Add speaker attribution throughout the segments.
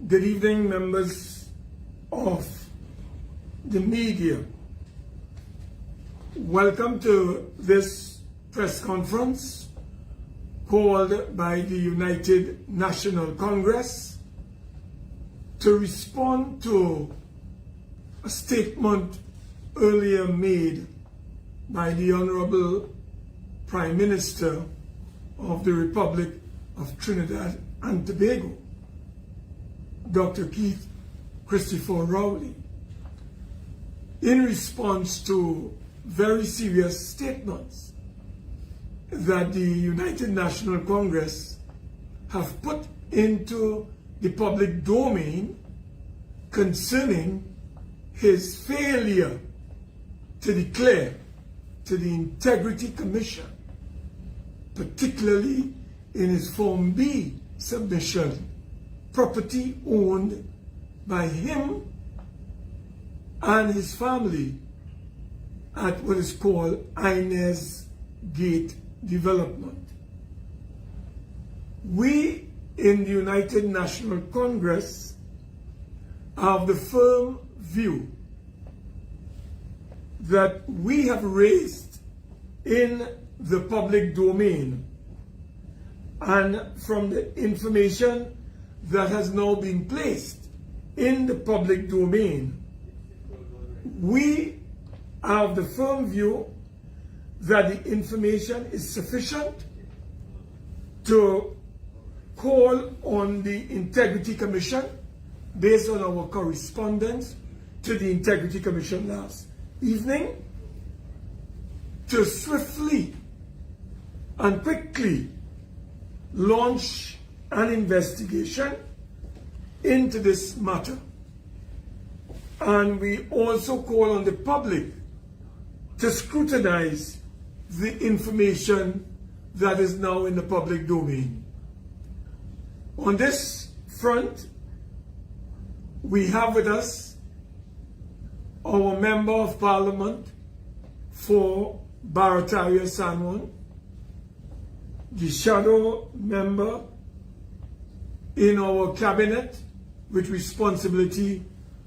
Speaker 1: Good evening, members of the media. Welcome to this press conference called by the United National Congress to respond to a statement earlier made by the Honorable Prime Minister of the Republic of Trinidad and Tobago, Dr. Keith Christopher Rowley, in response to very serious statements that the United National Congress have put into the public domain concerning his failure to declare to the Integrity Commission, particularly in his Form B submission, property owned by him and his family at what is called Inez Gate Development. We in the United National Congress have the firm view that we have raised in the public domain, and from the information that has now been placed in the public domain, we have the firm view that the information is sufficient to call on the Integrity Commission, based on our correspondence to the Integrity Commission last evening, to swiftly and quickly launch an investigation into this matter. And we also call on the public to scrutinize the information that is now in the public domain. On this front, we have with us our Member of Parliament for Barataria Sanwan, the shadow member in our cabinet with responsibility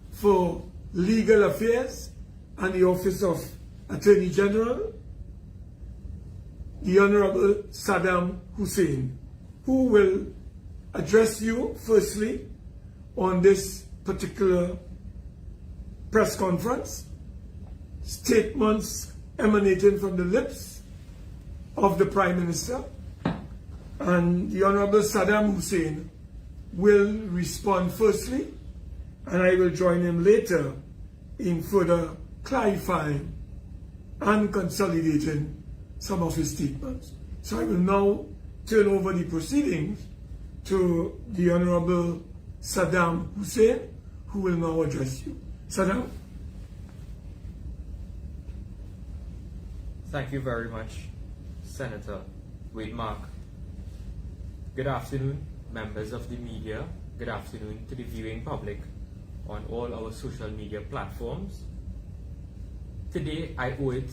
Speaker 1: for legal affairs and the Office of Attorney General, the Honorable Saddam Hussein, who will address you firstly on this particular press conference. Statements emanating from the lips of the Prime Minister, and the Honorable Saddam Hussein will respond firstly, and I will join him later in further clarifying and consolidating some of his statements. So I will now turn over the proceedings to the Honorable Saddam Hussein, who will now address you. Saddam.
Speaker 2: Thank you very much, Senator Wade Mark. Good afternoon, members of the media. Good afternoon to the viewing public on all our social media platforms. Today, I owe it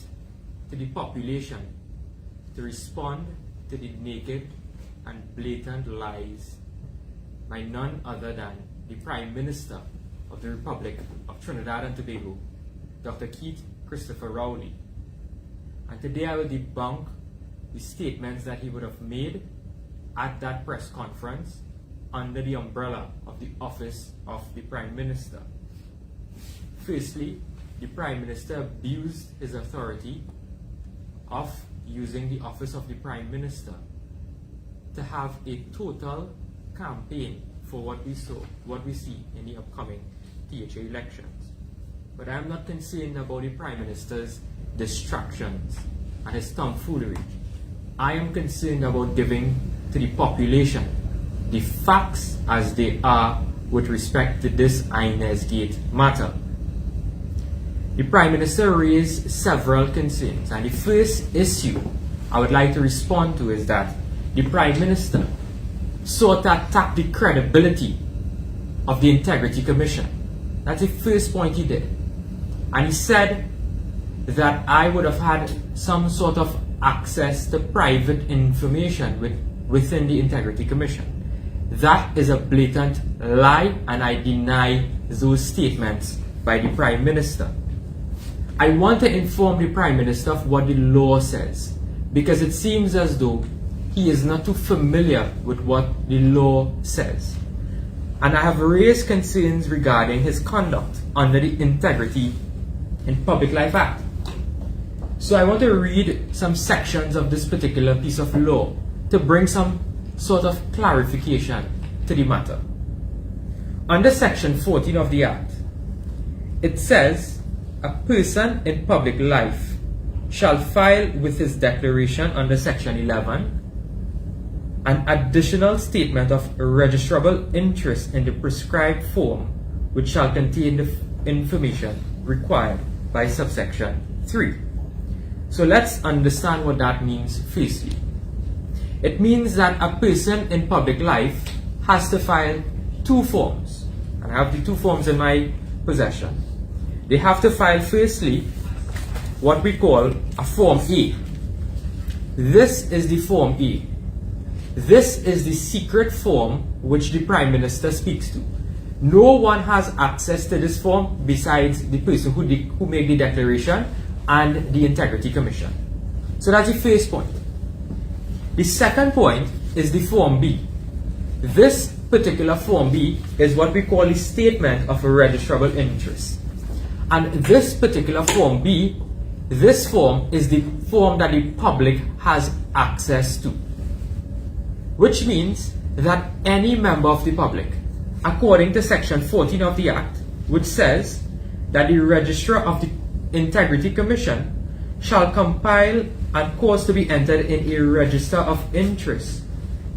Speaker 2: to the population to respond to the naked and blatant lies by none other than the Prime Minister of the Republic of Trinidad and Tobago, Dr. Keith Christopher Rowley. And today I will debunk the statements that he would have made at that press conference under the umbrella of the Office of the Prime Minister. Firstly, the Prime Minister abused his authority of using the Office of the Prime Minister to have a total campaign for what we see in the upcoming THA elections. But I am not concerned about the Prime Minister's distractions and his tomfoolery. I am concerned about giving to the population the facts as they are with respect to this Inez Gate matter. The Prime Minister raised several concerns, and the first issue I would like to respond to is that the Prime Minister sought to attack the credibility of the Integrity Commission. That's the first point he did. And he said that I would have had some sort of access to private information within the Integrity Commission. That is a blatant lie, and I deny those statements by the Prime Minister. I want to inform the Prime Minister of what the law says, because it seems as though he is not too familiar with what the law says. And I have raised concerns regarding his conduct under the Integrity in Public Life Act. So I want to read some sections of this particular piece of law to bring some sort of clarification to the matter. Under Section 14 of the Act, it says, a person in public life shall file with his declaration under Section 11 an additional statement of registrable interest in the prescribed form, which shall contain the information required by subsection 3. So let's understand what that means firstly. It means that a person in public life has to file two forms. And I have the two forms in my possession. They have to file firstly what we call a Form A. This is the Form A. This is the secret form which the Prime Minister speaks to. No one has access to this form besides the person who made the declaration and the Integrity Commission. So that's the first point. The second point is the Form B. This particular Form B is what we call the Statement of Registrable Interest. And this particular Form B, this form is the form that the public has access to. Which means that any member of the public, according to Section 14 of the Act, which says that the Registrar of the Integrity Commission shall compile and cause to be entered in a register of interest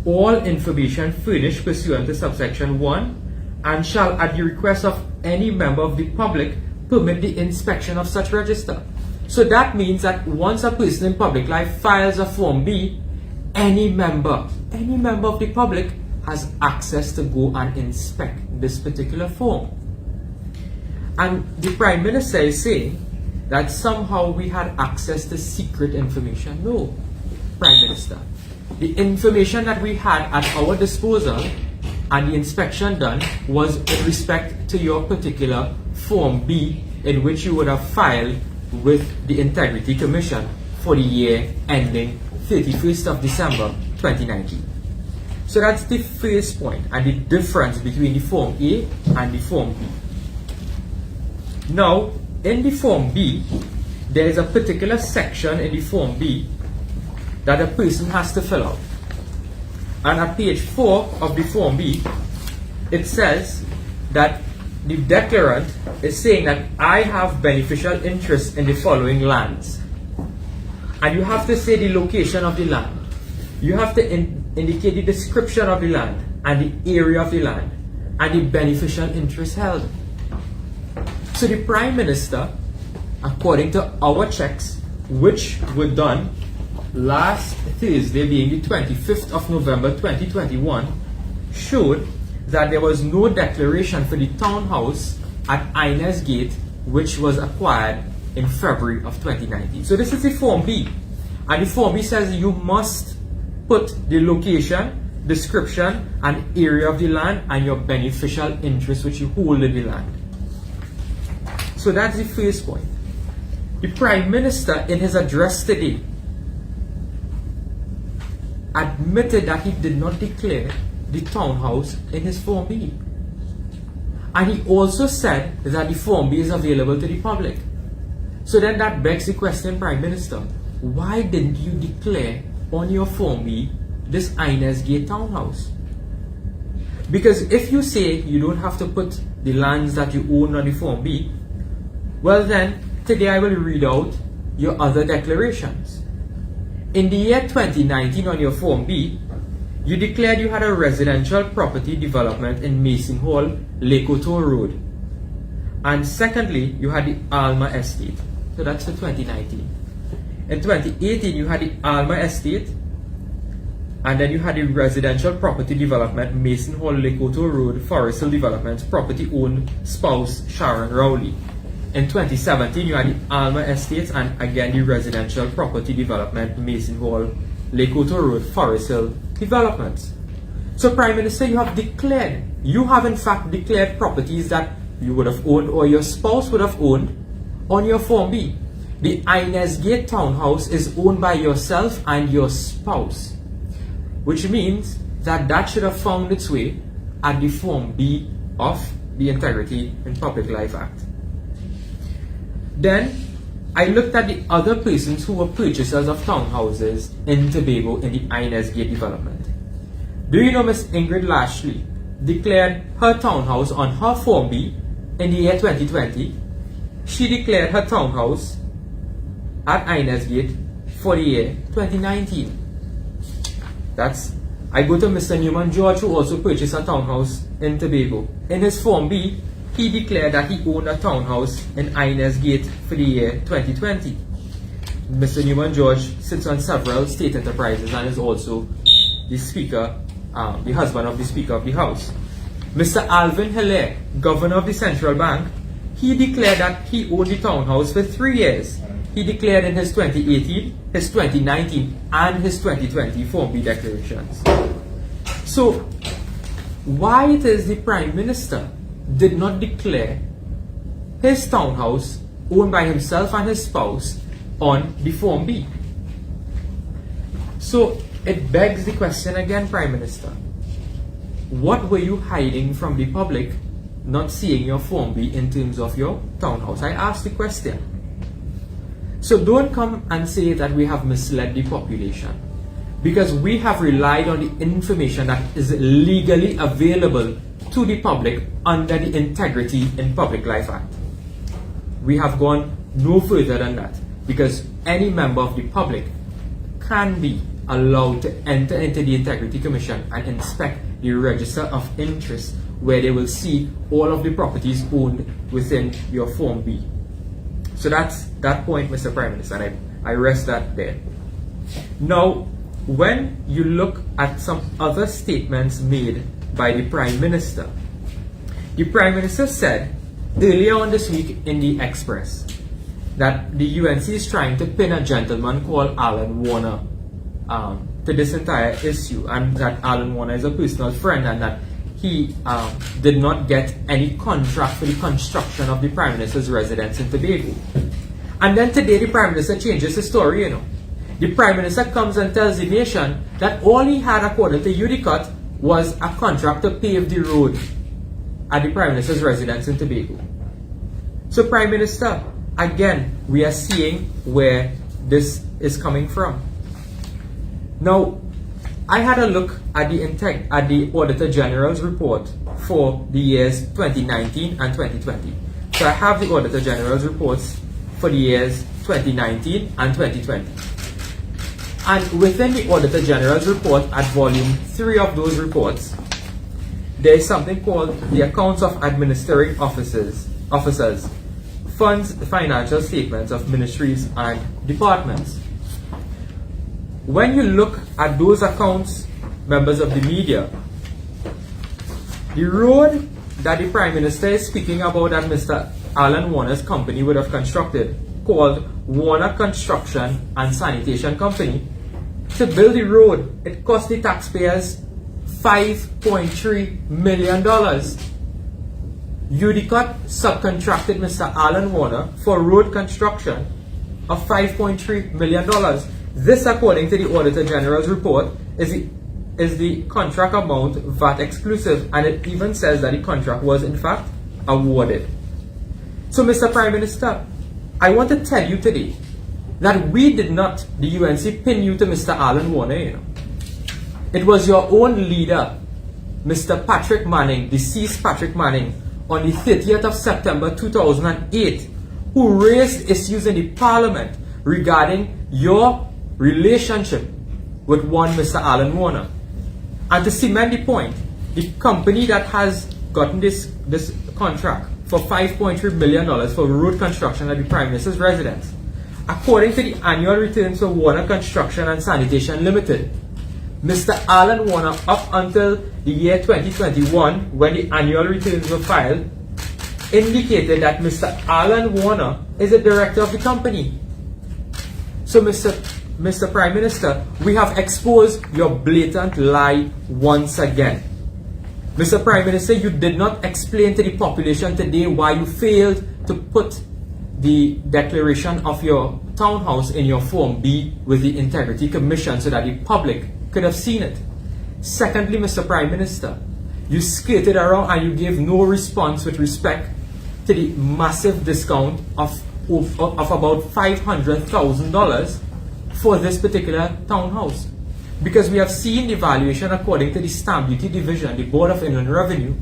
Speaker 2: all information furnished pursuant to subsection 1, and shall, at the request of any member of the public, permit the inspection of such register. So that means that once a person in public life files a Form B, any member of the public has access to go and inspect this particular form. And the Prime Minister is saying that somehow we had access to secret information. No, Prime Minister. The information that we had at our disposal and the inspection done was in respect to your particular Form B, in which you would have filed with the Integrity Commission for the year ending 31st of December 2019. So that's the first point and the difference between the Form A and the Form B. Now, in the Form B, there is a particular section in the Form B that a person has to fill out. And at page 4 of the Form B, it says that the declarant is saying that I have beneficial interest in the following lands. And you have to say the location of the land. You have to indicate the description of the land and the area of the land and the beneficial interest held. So the Prime Minister, according to our checks, which were done last Thursday, being the 25th of November 2021, showed that there was no declaration for the townhouse at Inez Gate, which was acquired in February of 2019. So this is the Form B. And the Form B says you must put the location, description, and area of the land and your beneficial interest which you hold in the land. So that's the first point. The Prime Minister, in his address today, admitted that he did not declare the townhouse in his Form B. And he also said that the Form B is available to the public. So then that begs the question, Prime Minister, why didn't you declare on your Form B this Inez Gate townhouse? Because if you say you don't have to put the lands that you own on the Form B, well then, today I will read out your other declarations. In the year 2019 on your Form B, you declared you had a residential property development in Mason Hall, Lekoto Road. And secondly, you had the Alma Estate. So that's for 2019. In 2018, you had the Alma Estate, and then you had the residential property development, Mason Hall, Lekoto Road, Forest Hill Developments, property owned spouse Sharon Rowley. In 2017, you had the Alma Estates and again the residential property development, Mason Hall, Lekoto Road, Forest Hill Developments. So Prime Minister, you have in fact declared properties that you would have owned or your spouse would have owned on your Form B. The Inez Gate townhouse is owned by yourself and your spouse, which means that should have found its way at the Form B of the Integrity in Public Life Act. Then I looked at the other persons who were purchasers of townhouses in Tobago in the Inez Gate development. Do you know Miss Ingrid Lashley declared her townhouse on her Form B in the year 2020? She declared her townhouse at Inez Gate for the year 2019. I go to Mr. Newman George, who also purchased a townhouse in Tobago. In his Form B, he declared that he owned a townhouse in Inez Gate for the year 2020. Mr. Newman George sits on several state enterprises and is also the Speaker, the husband of the Speaker of the House. Mr. Alvin Hilaire, Governor of the Central Bank, he declared that he owned the townhouse for 3 years. He declared in his 2018, his 2019, and his 2020 Form B declarations. So, why it is the Prime Minister did not declare his townhouse owned by himself and his spouse on the Form B? So, it begs the question again, Prime Minister. What were you hiding from the public, not seeing your Form B in terms of your townhouse? I asked the question. So don't come and say that we have misled the population, because we have relied on the information that is legally available to the public under the Integrity in Public Life Act. We have gone no further than that, because any member of the public can be allowed to enter into the Integrity Commission and inspect the Register of Interest, where they will see all of the properties owned within your Form B. So that's that point, Mr. Prime Minister, and I rest that there. Now, when you look at some other statements made by the Prime Minister said earlier on this week in the Express that the UNC is trying to pin a gentleman called Alan Warner to this entire issue, and that Alan Warner is a personal friend, and that he did not get any contract for the construction of the Prime Minister's residence in Tobago. And then today the Prime Minister changes the story, you know. The Prime Minister comes and tells the nation that all he had, according to UDCOT, was a contract to pave the road at the Prime Minister's residence in Tobago. So Prime Minister, again, we are seeing where this is coming from. Now, I had a look at the Auditor General's report for the years 2019 and 2020. So I have the Auditor General's reports for the years 2019 and 2020. And within the Auditor General's report, at volume 3 of those reports, there is something called the Accounts of Administrative Officers, Funds, Financial Statements of Ministries and Departments. When you look at those accounts, members of the media, the road that the Prime Minister is speaking about that Mr. Alan Warner's company would have constructed, called Warner Construction and Sanitation Company, to build the road, it cost the taxpayers $5.3 million. UDCOT subcontracted Mr. Alan Warner for road construction of $5.3 million. This, according to the Auditor General's report, is the contract amount VAT exclusive, and it even says that the contract was in fact awarded. So Mr. Prime Minister, I want to tell you today that we did not, the UNC, pin you to Mr. Alan Warner, you know. It was your own leader, Mr. Patrick Manning, deceased Patrick Manning, on the 30th of September 2008, who raised issues in the Parliament regarding your relationship with one Mr. Alan Warner. And to cement the point, the company that has gotten this contract for $5.3 million for road construction at the Prime Minister's residence, according to the annual returns for Warner Construction and Sanitation Limited, Mr. Alan Warner, up until the year 2021, when the annual returns were filed, indicated that Mr. Alan Warner is a director of the company. So Mr. Mr. Prime Minister, we have exposed your blatant lie once again. Mr. Prime Minister, you did not explain to the population today why you failed to put the declaration of your townhouse in your Form B with the Integrity Commission so that the public could have seen it. Secondly, Mr. Prime Minister, you skirted around and you gave no response with respect to the massive discount of about $500,000 for this particular townhouse. Because we have seen the valuation according to the Stamp Duty Division, the Board of Inland Revenue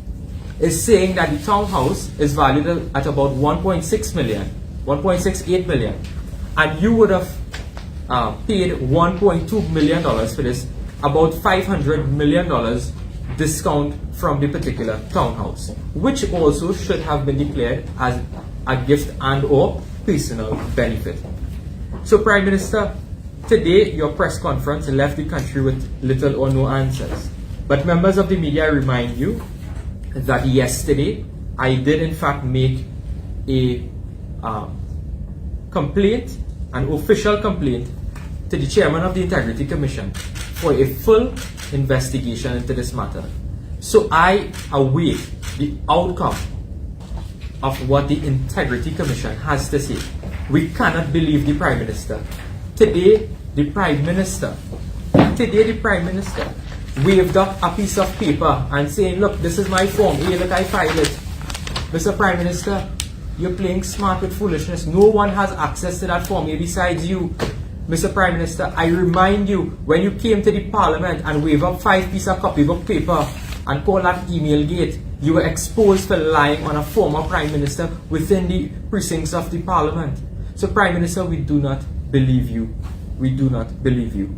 Speaker 2: is saying that the townhouse is valued at about 1.6 million, 1.68 million, and you would have paid $1.2 million for this, about $500 million discount from the particular townhouse, which also should have been declared as a gift and or personal benefit. So Prime Minister, today your press conference left the country with little or no answers. But members of the media, I remind you that yesterday I did in fact make a complaint, an official complaint to the chairman of the Integrity Commission for a full investigation into this matter. So I await the outcome of what the Integrity Commission has to say. We cannot believe the Prime Minister. Today the Prime Minister waved up a piece of paper and saying, look, this is my Form A, look, I filed it. Mr. Prime Minister, you're playing smart with foolishness. No one has access to that Form A besides you. Mr. Prime Minister, I remind you, when you came to the Parliament and waved up 5 pieces of copybook paper and called that email gate, you were exposed for lying on a former Prime Minister within the precincts of the Parliament. So Prime Minister, we do not believe you. We do not believe you.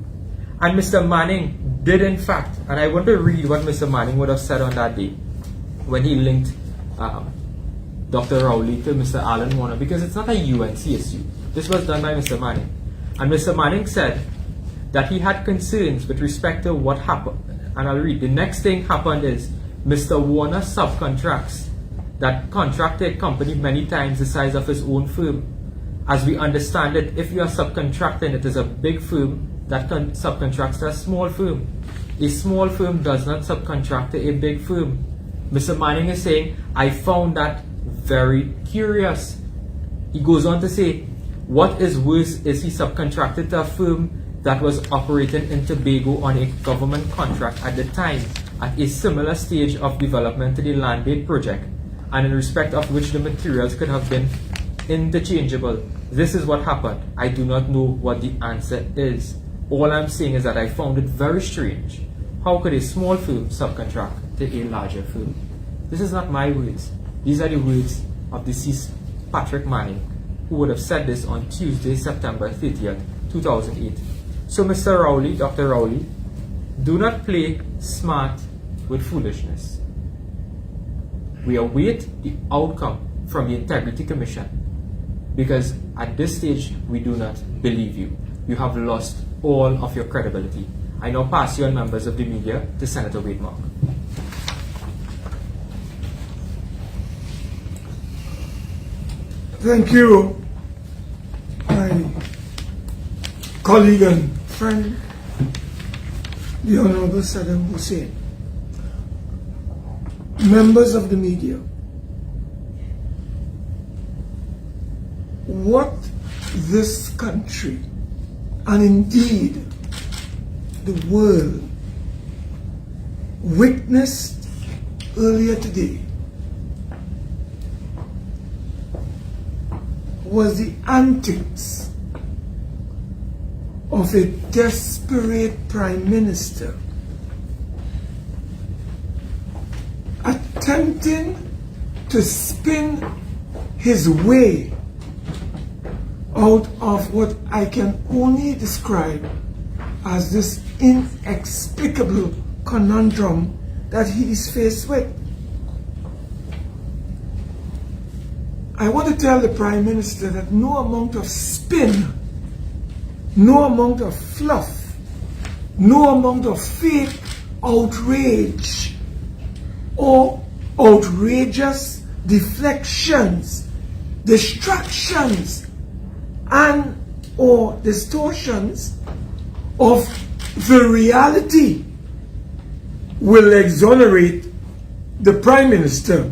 Speaker 2: And Mr. Manning did in fact, and I want to read what Mr. Manning would have said on that day when he linked Dr. Rowley to Mr. Alan Warner, because it's not a UNCSU. This was done by Mr. Manning. And Mr. Manning said that he had concerns with respect to what happened. And I'll read. The next thing happened is Mr. Warner subcontracts that contracted company many times the size of his own firm. As we understand it, if you are subcontracting, it is a big firm that subcontracts to a small firm. A small firm does not subcontract to a big firm. Mr. Manning is saying, I found that very curious. He goes on to say, what is worse is he subcontracted to a firm that was operating in Tobago on a government contract at the time, at a similar stage of development to the land-based project, and in respect of which the materials could have been interchangeable. This is what happened. I do not know what the answer is. All I'm saying is that I found it very strange. How could a small firm subcontract to a larger firm? This is not my words. These are the words of deceased Patrick Manning, who would have said this on Tuesday, September 30th, 2008. So Mr. Rowley, Dr. Rowley, do not play smart with foolishness. We await the outcome from the Integrity Commission, because at this stage we do not believe you. You have lost all of your credibility. I now pass you on, members of the media, to Senator Wade Mark.
Speaker 1: Thank you, my colleague and friend, the Honorable Saddam Hussein. Members of the media, what this country, and indeed the world, witnessed earlier today was the antics of a desperate Prime Minister attempting to spin his way out of what I can only describe as this inexplicable conundrum that he is faced with. I want to tell the Prime Minister that no amount of spin, no amount of fluff, no amount of fake outrage or outrageous deflections, distractions, and or distortions of the reality will exonerate the Prime Minister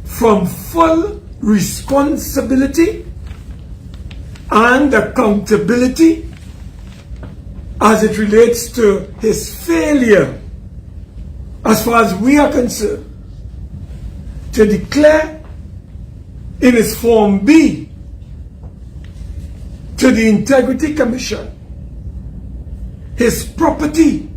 Speaker 1: from full responsibility and accountability as it relates to his failure, as far as we are concerned, to declare in his Form B to the Integrity Commission his property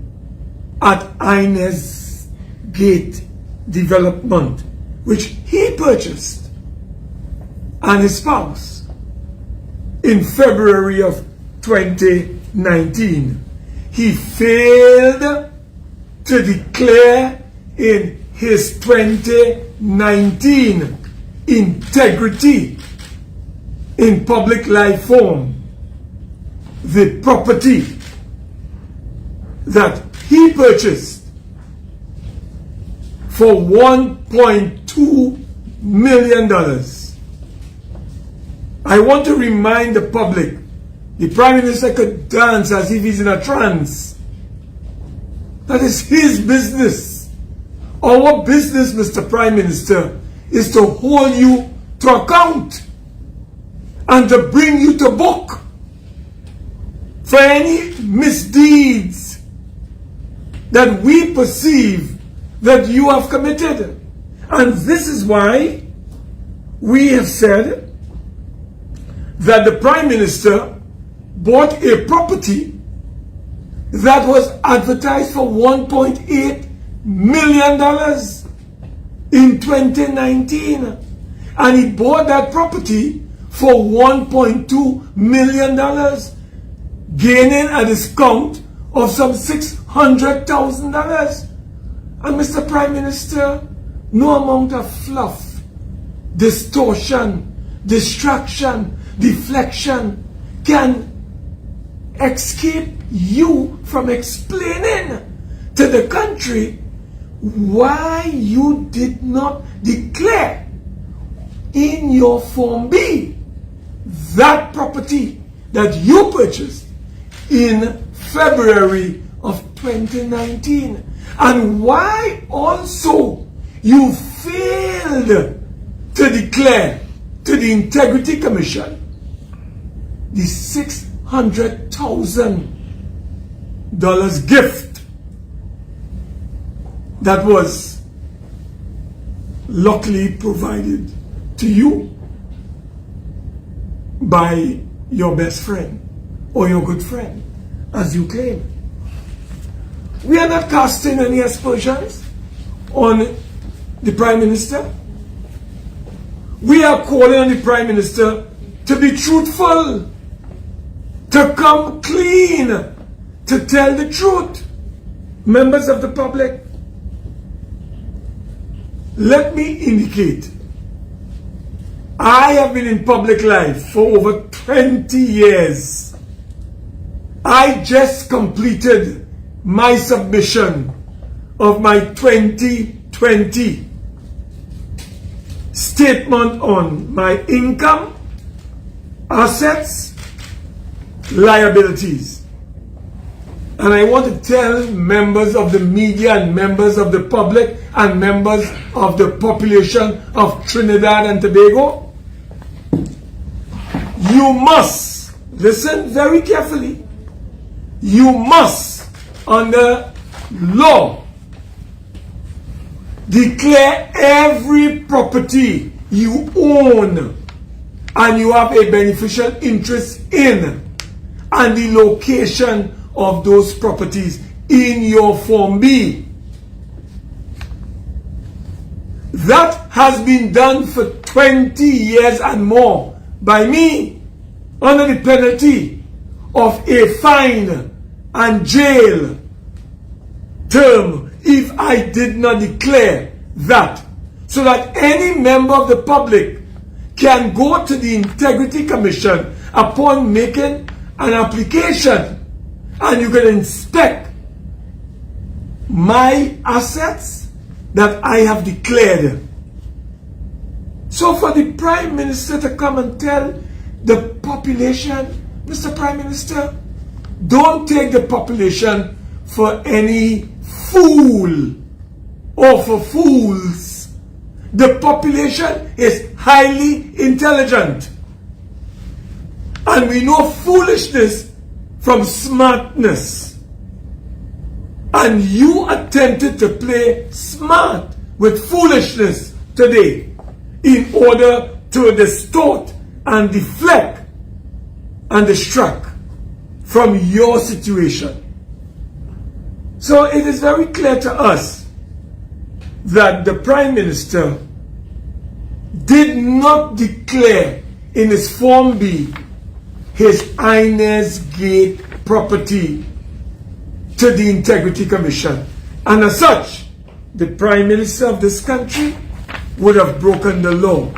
Speaker 1: at Inez Gate Development, which he purchased, and his spouse in February of 2019. He failed to declare in his 2019 integrity in public life form the property that he purchased for $1.2 million. I want to remind the public, the Prime Minister could dance as if he's in a trance. That is his business. Our business, Mr. Prime Minister, is to hold you to account and to bring you to book for any misdeeds that we perceive that you have committed. And this is why we have said that the Prime Minister bought a property that was advertised for $1.8 million in 2019. And he bought that property for $1.2 million, gaining a discount of some $600,000. And Mr. Prime Minister, no amount of fluff, distortion, distraction, deflection can escape you from explaining to the country why you did not declare in your Form B that property that you purchased in February of 2019, and why also you failed to declare to the Integrity Commission the $600,000 gift that was luckily provided to you by your best friend or your good friend, as you claim. We are not casting any aspersions on the Prime Minister. We are calling on the Prime Minister to be truthful, to come clean, to tell the truth. Members of the public, let me indicate, I have been in public life for over 20 years. I just completed my submission of my 2020 statement on my income, assets, liabilities. And I want to tell members of the media and members of the public and members of the population of Trinidad and Tobago, you must, listen very carefully, you must, under law, declare every property you own and you have a beneficial interest in, and the location of those properties in your Form B. That has been done for 20 years and more by me under the penalty of a fine and jail term if I did not declare that, so that any member of the public can go to the Integrity Commission upon making an application and you can inspect my assets that I have declared. So for the Prime Minister to come and tell the population, Mr. Prime Minister, Don't take the population for any fool or for fools. The population is highly intelligent. And we know foolishness from smartness. And you attempted to play smart with foolishness today in order to distort and deflect and distract from your situation. So it is very clear to us that the Prime Minister did not declare in his Form B his Inez Gate property to the Integrity Commission. And as such, the Prime Minister of this country would have broken the law.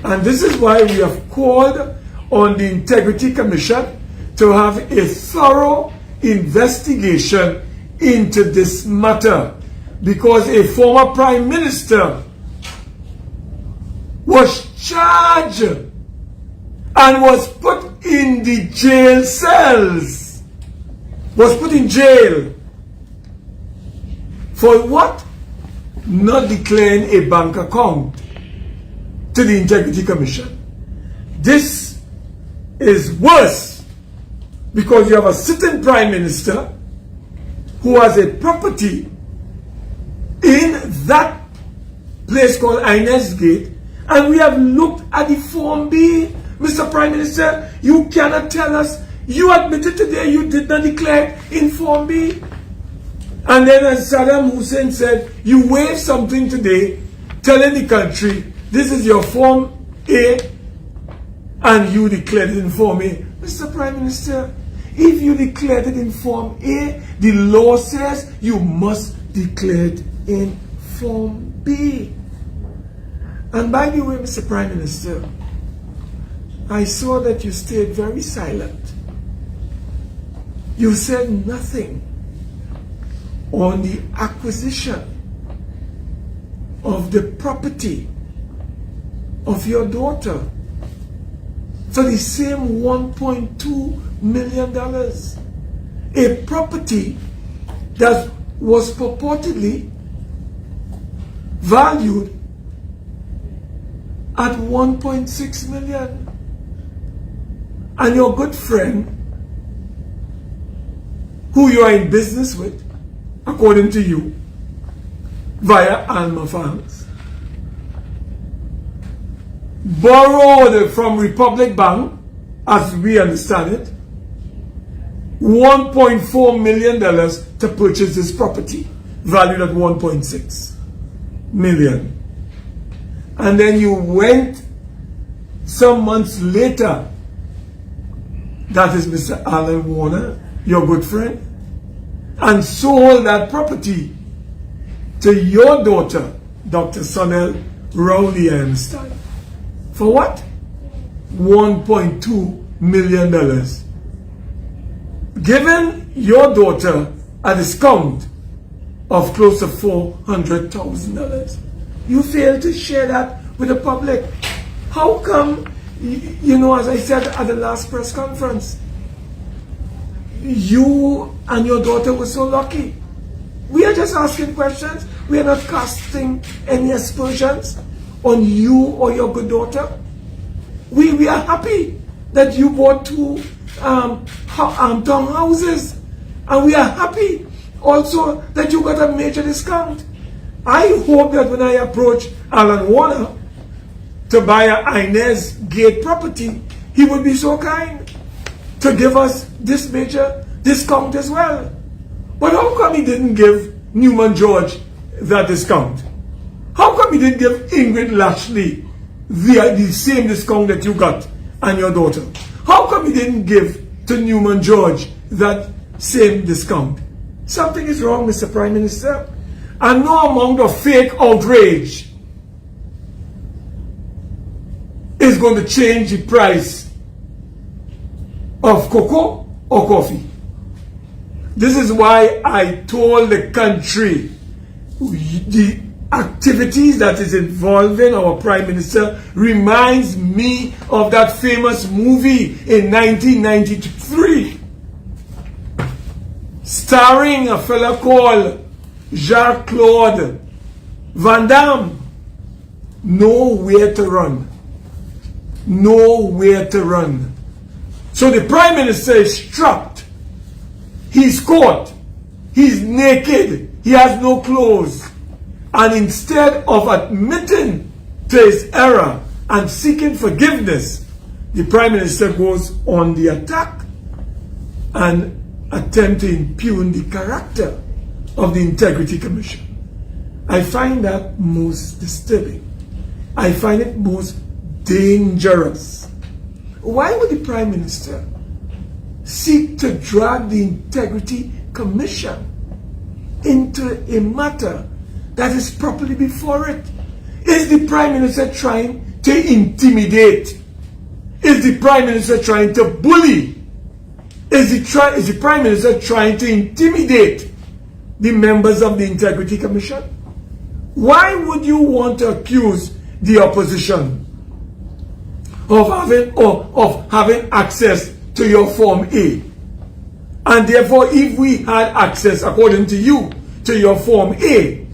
Speaker 1: And this is why we have called on the Integrity Commission to have a thorough investigation into this matter, because a former Prime Minister was charged and was put in the jail cells, was put in jail for what? Not declaring a bank account to the Integrity Commission. This is worse, because you have a sitting Prime Minister who has a property in that place called Inez Gate, and we have looked at the Form B. Mr. Prime Minister, you cannot tell us, you admitted today you did not declare in Form B. And then as Saddam Hussein said, you waived something today telling the country, this is your Form A, and you declared it in Form A. Mr. Prime Minister, if you declared it in Form A, the law says you must declare it in Form B. And by the way, Mr. Prime Minister, I saw that you stayed very silent. You said nothing on the acquisition of the property of your daughter for the same $1.2 million. A property that was purportedly valued at $1.6 million. And your good friend, who you are in business with, according to you, via Alma Farms, borrowed from Republic Bank, as we understand it, $1.4 million to purchase this property, valued at $1.6 million. And then you went some months later, that is Mr. Alan Warner, your good friend, and sold that property to your daughter, Dr. Sonel Rowley Einstein. For what? $1.2 million. Giving your daughter a discount of close to $400,000. You fail to share that with the public. How come, you know, as I said at the last press conference, you and your daughter were so lucky? We are just asking questions. We are not casting any aspersions on you or your good daughter. We are happy that you bought two townhouses, and we are happy also that you got a major discount. I hope that when I approach Alan Warner to buy a Inez Gate property, he would be so kind to give us this major discount as well. But how come he didn't give Newman George that discount? How come he didn't give Ingrid Lashley the same discount that you got and your daughter? How come he didn't give to Newman George that same discount? Something is wrong, Mr. Prime Minister. And no amount of fake outrage is going to change the price of cocoa or coffee. This is why I told the country the activities that is involving our Prime Minister reminds me of that famous movie in 1993 starring a fella called Jacques-Claude Van Damme. Nowhere to run. Nowhere to run. So the Prime Minister is trapped. He's caught. He's naked. He has no clothes. And instead of admitting to his error and seeking forgiveness, the Prime Minister goes on the attack and attempt to impugn the character of the Integrity Commission. I find that most disturbing. I find it most dangerous. Why would the Prime Minister seek to drag the Integrity Commission into a matter that is properly before it? Is the Prime Minister trying to intimidate? Is the Prime Minister trying to bully? Is the Prime Minister trying to intimidate the members of the Integrity Commission? Why would you want to accuse the opposition of having access to your Form A? And therefore, if we had access, according to you, to your Form A,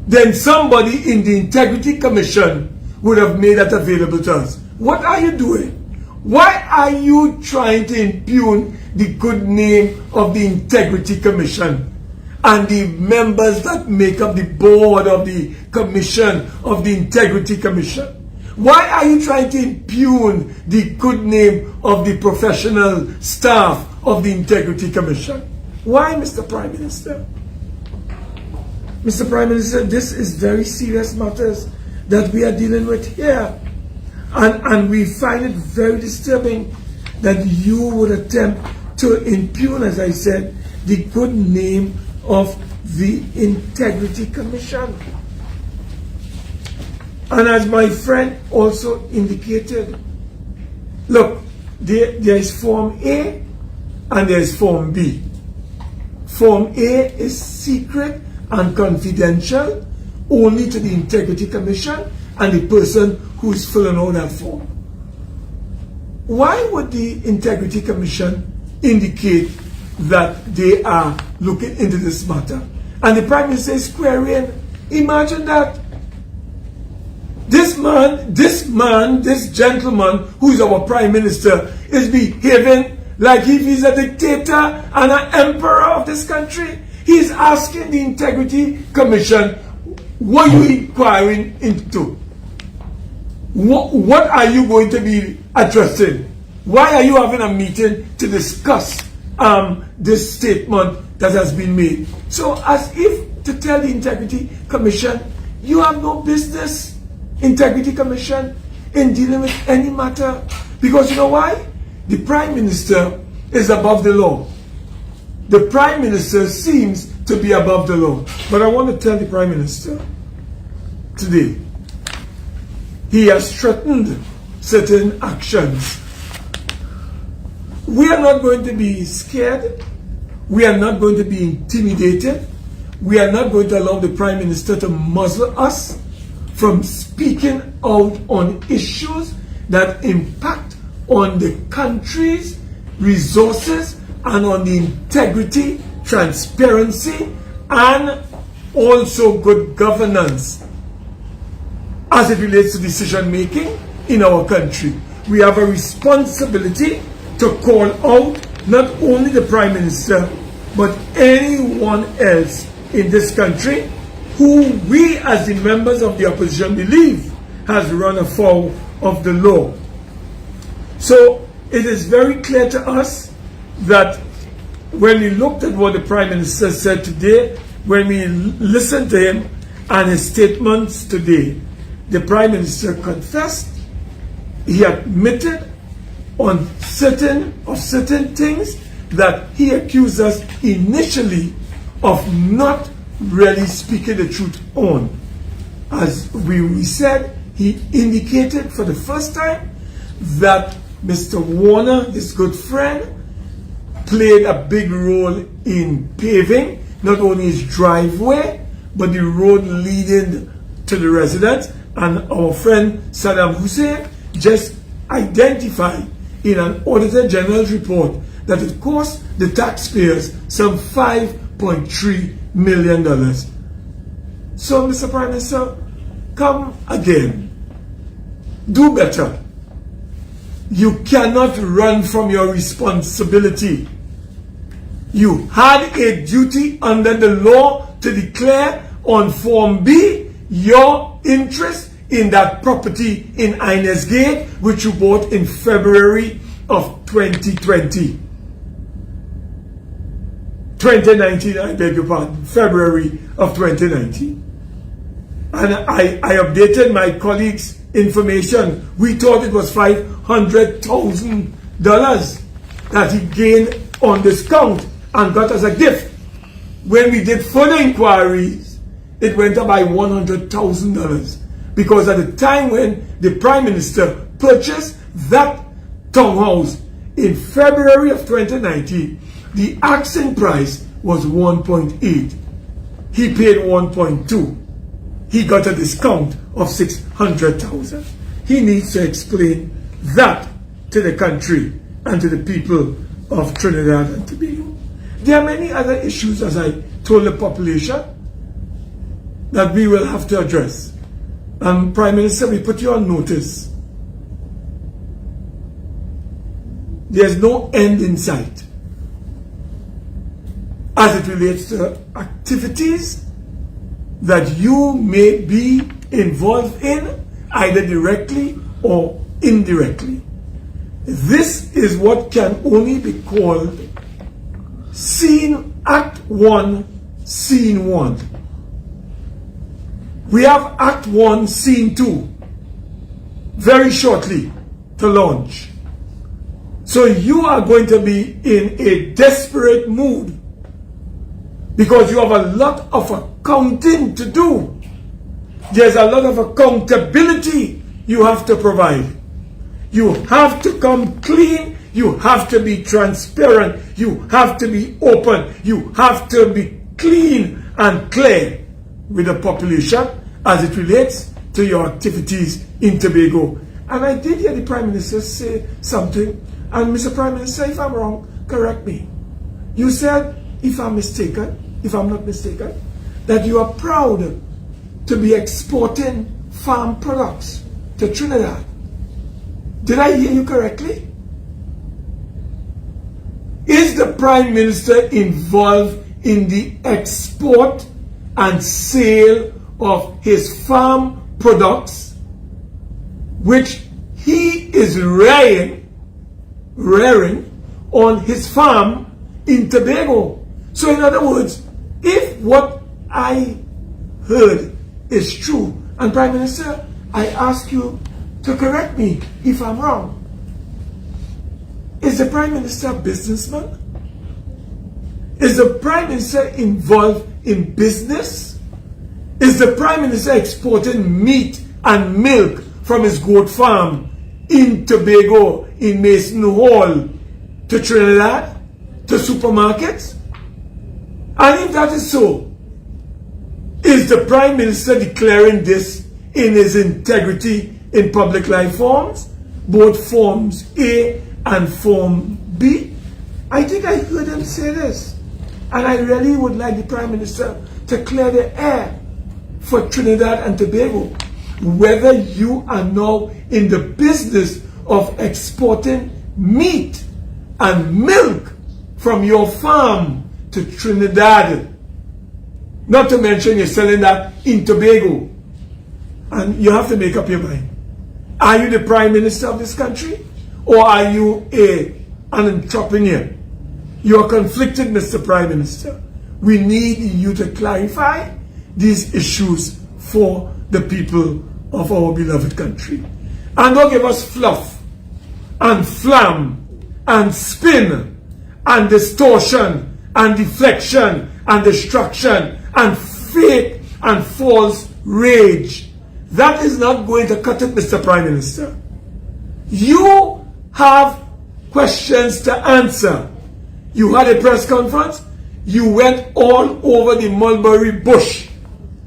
Speaker 1: then somebody in the Integrity Commission would have made that available to us. What are you doing? Why are you trying to impugn the good name of the Integrity Commission and the members that make up the board of the commission, of the Integrity Commission? Why are you trying to impugn the good name of the professional staff of the Integrity Commission? Why, Mr. Prime Minister? Mr. Prime Minister, this is very serious matters that we are dealing with here. And we find it very disturbing that you would attempt to impugn, as I said, the good name of the Integrity Commission. And as my friend also indicated, look, there is Form A and there is Form B. Form A is secret and confidential only to the Integrity Commission and the person who is filling out that form. Why would the Integrity Commission indicate that they are looking into this matter? And the Prime Minister is querying. Imagine that. This gentleman who is our Prime Minister is behaving like if he's a dictator and an emperor of this country. He's asking the Integrity Commission, what are you inquiring into? What are you going to be addressing? Why are you having a meeting to discuss this statement that has been made? So as if to tell the Integrity Commission, you have no business, Integrity Commission, in dealing with any matter. Because you know why? The Prime Minister is above the law. The Prime Minister seems to be above the law. But I want to tell the Prime Minister today, he has threatened certain actions. We are not going to be scared. We are not going to be intimidated. We are not going to allow the Prime Minister to muzzle us from speaking out on issues that impact on the country's resources and on the integrity, transparency, and also good governance as it relates to decision making in our country. We have a responsibility to call out not only the Prime Minister, but anyone else in this country who we as the members of the opposition believe has run afoul of the law. So it is very clear to us that when we looked at what the Prime Minister said today, when we listened to him and his statements today, the Prime Minister confessed, he admitted on certain things that he accused us initially of not really speaking the truth on. As we said, he indicated for the first time that Mr. Warner, his good friend, played a big role in paving not only his driveway, but the road leading to the residence. And our friend Saddam Hussein just identified in an Auditor General's report that it cost the taxpayers some $5.3 million. So, Mr. Prime Minister, come again. Do better. You cannot run from your responsibility. You had a duty under the law to declare on Form B your interest in that property in Inez Gate, which you bought in February of 2019, I beg your pardon, February of 2019. And I updated my colleagues' information. We thought it was $500,000 that he gained on discount and got as a gift. When we did further inquiries, it went up by $100,000 because at the time when the Prime Minister purchased that townhouse in February of 2019, the asking price was 1.8. He paid 1.2. He got a discount of 600,000. He needs to explain that to the country and to the people of Trinidad and Tobago. There are many other issues, as I told the population, that we will have to address. Prime Minister, we put you on notice. There's no end in sight as it relates to activities that you may be involved in, either directly or indirectly. This is what can only be called Act 1, Scene 1. We have Act 1, Scene 2 very shortly to launch. So you are going to be in a desperate mood because you have a lot of accounting to do. There's a lot of accountability you have to provide. You have to come clean. You have to be transparent. You have to be open. You have to be clean and clear with the population as it relates to your activities in Tobago. And I did hear the Prime Minister say something. And Mr. Prime Minister, if I'm wrong, correct me. You said, if I'm not mistaken, that you are proud to be exporting farm products to Trinidad. Did I hear you correctly? Is the Prime Minister involved in the export and sale of his farm products, which he is rearing on his farm in Tobago? So in other words, if what I heard is true, and Prime Minister, I ask you to correct me if I'm wrong, is the Prime Minister a businessman? Is the Prime Minister involved in business? Is the Prime Minister exporting meat and milk from his goat farm in Tobago, in Mason Hall, to Trinidad, to supermarkets? And if that is so, is the Prime Minister declaring this in his integrity in public life forms, both Forms A and Form B? I think I heard him say this. And I really would like the Prime Minister to clear the air for Trinidad and Tobago, whether you are now in the business of exporting meat and milk from your farm to Trinidad. Not to mention you're selling that in Tobago. And you have to make up your mind. Are you the Prime Minister of this country? Or are you an entrepreneur? You are conflicted, Mr. Prime Minister. We need you to clarify these issues for the people of our beloved country. And don't give us fluff and flam and spin and distortion and deflection and distraction and fake and false rage. That is not going to cut it, Mr. Prime Minister. You have questions to answer. You had a press conference. You went all over the mulberry bush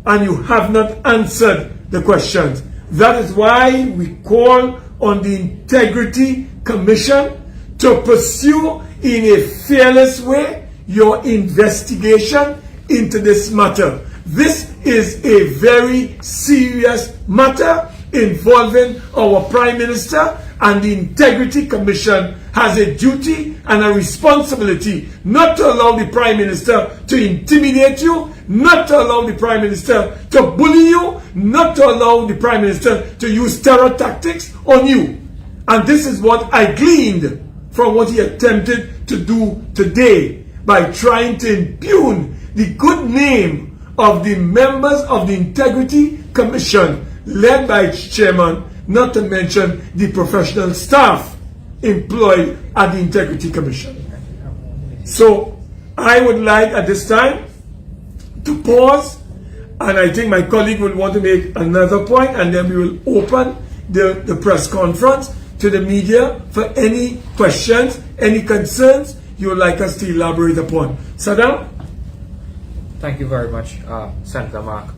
Speaker 1: and you have not answered the questions. That is why we call on the Integrity Commission to pursue in a fearless way your investigation into this matter. This is a very serious matter involving our Prime Minister, and the Integrity Commission has a duty and a responsibility not to allow the Prime Minister to intimidate you, not to allow the Prime Minister to bully you, not to allow the Prime Minister to use terror tactics on you. And this is what I gleaned from what he attempted to do today by trying to impugn the good name of the members of the Integrity Commission led by its chairman, not to mention the professional staff employed at the Integrity Commission. So I would like at this time to pause, and I think my colleague will want to make another point, and then we will open the press conference to the media for any questions, any concerns you would like us to elaborate upon. Saddam?
Speaker 2: Thank you very much, Senator Mark.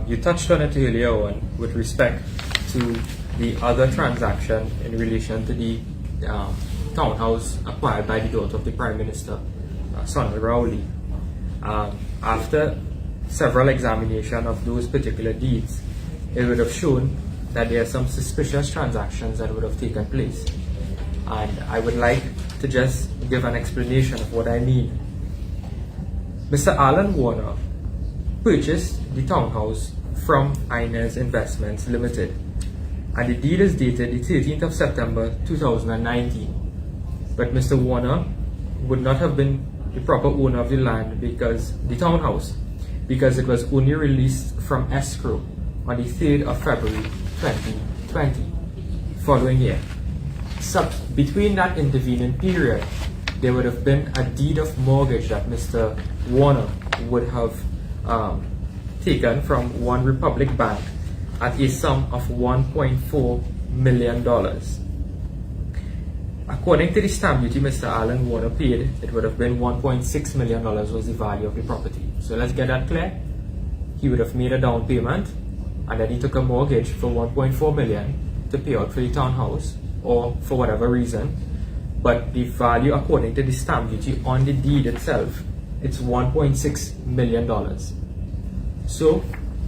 Speaker 2: You touched on it earlier on with respect to the other transaction in relation to the townhouse acquired by the daughter of the Prime Minister, Sonia Rowley. After several examination of those particular deeds, it would have shown that there are some suspicious transactions that would have taken place. And I would like to just give an explanation of what I mean. Mr. Alan Warner purchased the townhouse from Inez Investments Limited, and the deed is dated the 13th of September 2019. But Mr. Warner would not have been the proper owner of the land, because the townhouse, because it was only released from escrow on the 3rd of February 2020, following year. So between that intervening period, there would have been a deed of mortgage that Mr. Warner would have taken from One Republic Bank at a sum of $1.4 million. According to the stamp duty Mr. Alan Warner paid, it would have been $1.6 million was the value of the property. So let's get that clear. He would have made a down payment, and then he took a mortgage for $1.4 million to pay out for the townhouse, or for whatever reason. But the value according to the stamp duty on the deed itself, it's $1.6 million. So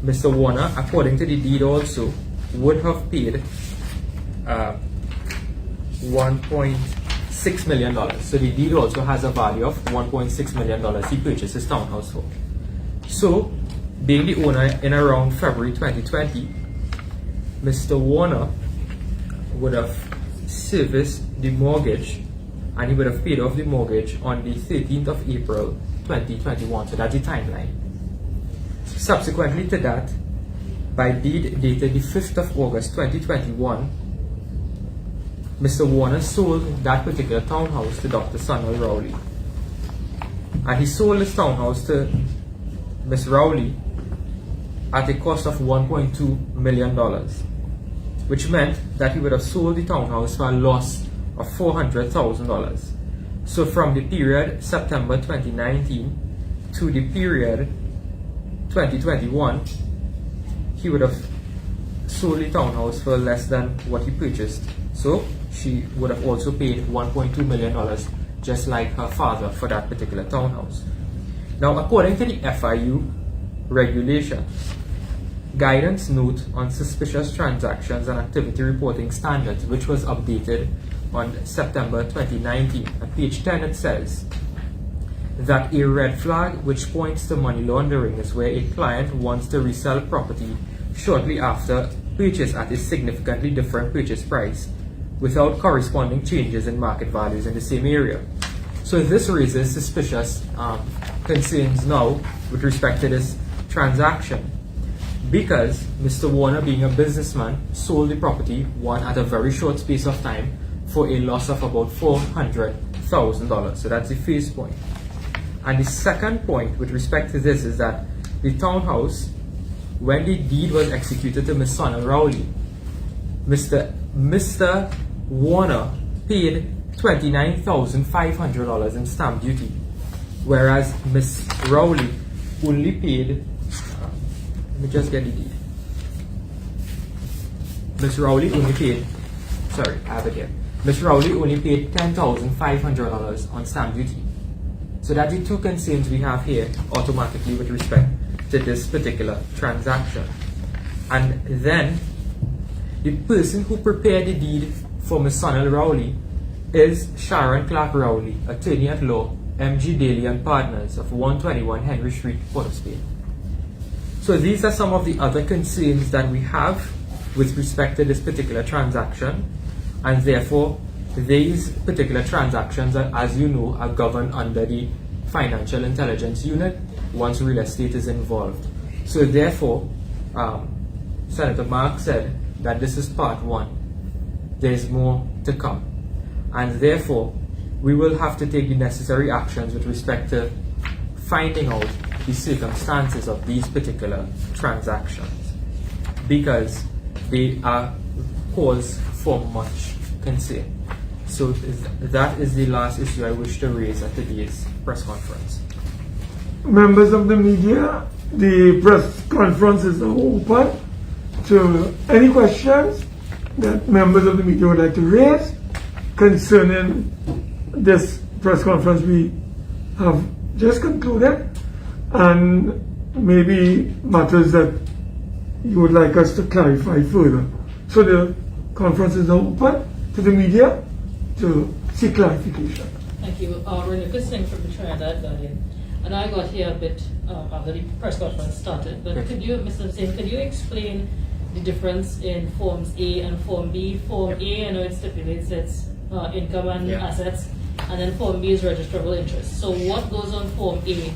Speaker 2: Mr. Warner, according to the deed also, would have paid $1.6 million. So the deed also has a value of $1.6 million he purchased his townhouse for. So, being the owner in around February 2020, Mr. Warner would have serviced the mortgage, and he would have paid off the mortgage on the 13th of April 2021. So that's the timeline. Subsequently to that, by deed dated the 5th of August 2021, Mr. Warner sold that particular townhouse to Dr. Sonia Rowley. And he sold this townhouse to Ms. Rowley at a cost of $1.2 million, which meant that he would have sold the townhouse for a loss of $400,000. So from the period September 2019 to the period 2021, he would have sold the townhouse for less than what he purchased. So she would have also paid $1.2 million, just like her father, for that particular townhouse. Now, according to the FIU regulations, guidance note on suspicious transactions and activity reporting standards, which was updated on September 2019, at page 10 it says that a red flag which points to money laundering is where a client wants to resell property shortly after purchase at a significantly different purchase price without corresponding changes in market values in the same area. So this raises suspicious concerns now with respect to this transaction, because Mr. Warner, being a businessman, sold the property, one, at a very short space of time for a loss of about $400,000. So that's the first point. And the second point with respect to this is that the townhouse, when the deed was executed to Ms. Sonia Rowley, Mr. Warner paid $29,500 in stamp duty, whereas Ms. Rowley only paid, let me just get the deed. Ms. Rowley only paid, sorry, I have it here. Ms. Rowley only paid $10,500 on stamp duty. So that's the two concerns we have here automatically with respect to this particular transaction. And then the person who prepared the deed for Ms. Sonal Rowley is Sharon Clark Rowley, attorney at law, MG Daly and Partners of 121 Henry Street, Port of Spain. So these are some of the other concerns that we have with respect to this particular transaction, and therefore these particular transactions, as you know, are governed under the Financial Intelligence Unit once real estate is involved. So therefore, Senator Mark said that this is part one. There's more to come. And therefore, we will have to take the necessary actions with respect to finding out the circumstances of these particular transactions, because they are cause for much concern. So that is the last issue I wish to raise at today's press conference.
Speaker 1: Members of the media, the press conference is now open to any questions that members of the media would like to raise concerning this press conference we have just concluded, and maybe matters that you would like us to clarify further. So the conference is now open to the media to seek clarification.
Speaker 3: Thank you. Renuka Singh from the Trinidad Guardian. And I got here a bit after the press conference started, but could you, Mr. Singh, could you explain the difference in Forms A and Form B? Form A, I know it stipulates its income and assets, and then Form B is registrable interest. So what goes on Form A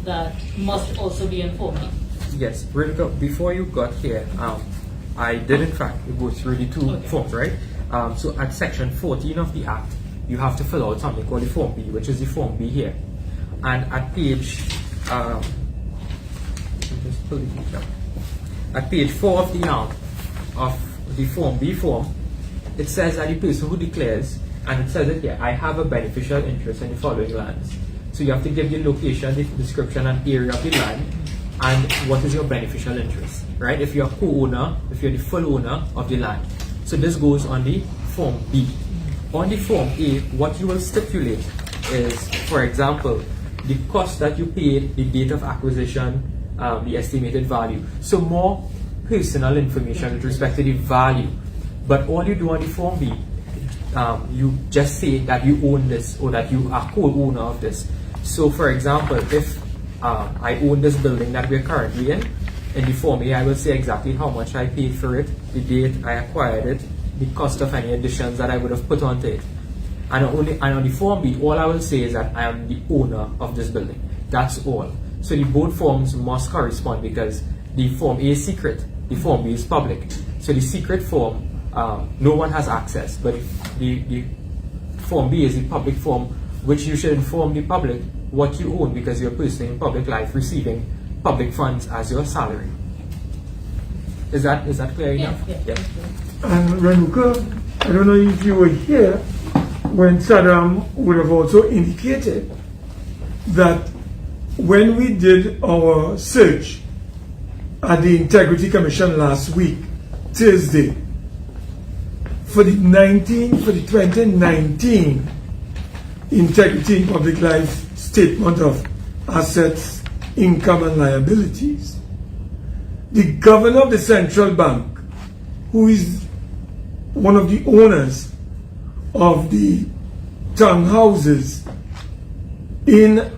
Speaker 3: that must also be in Form B?
Speaker 2: Yes, Renuka, before you got here, I did in fact go through the two forms, right? So at section 14 of the Act, you have to fill out something called the Form B, which is the Form B here. And at page, just pull the page up. At page 4 of the Form B form, it says that the person who declares, and it says it here, I have a beneficial interest in the following lands. So you have to give the location, the description, and area of the land, and what is your beneficial interest, right? If you're a co-owner, if you're the full owner of the land. So this goes on the Form B. On the Form A, what you will stipulate is, for example, the cost that you paid, the date of acquisition, the estimated value. So more personal information with respect to the value. But all you do on the Form B, you just say that you own this or that you are co-owner of this. So for example, if I own this building that we're currently in the Form A, I will say exactly how much I paid for it, the date I acquired it, the cost of any additions that I would have put onto it. And on the Form B, all I will say is that I am the owner of this building. That's all. So the both forms must correspond, because the Form A is secret, the Form B is public. So the secret form, no one has access, but the Form B is the public form, which you should inform the public what you own, because you're a person in public life receiving public funds as your salary. Is that clear enough?
Speaker 3: Yeah.
Speaker 1: And Renuka, I don't know if you were here when Saddam would have also indicated that when we did our search at the Integrity Commission last week, Thursday, for the 2019 Integrity in Public Life Statement of Assets, Income and Liabilities, the governor of the central bank, who is one of the owners of the townhouses in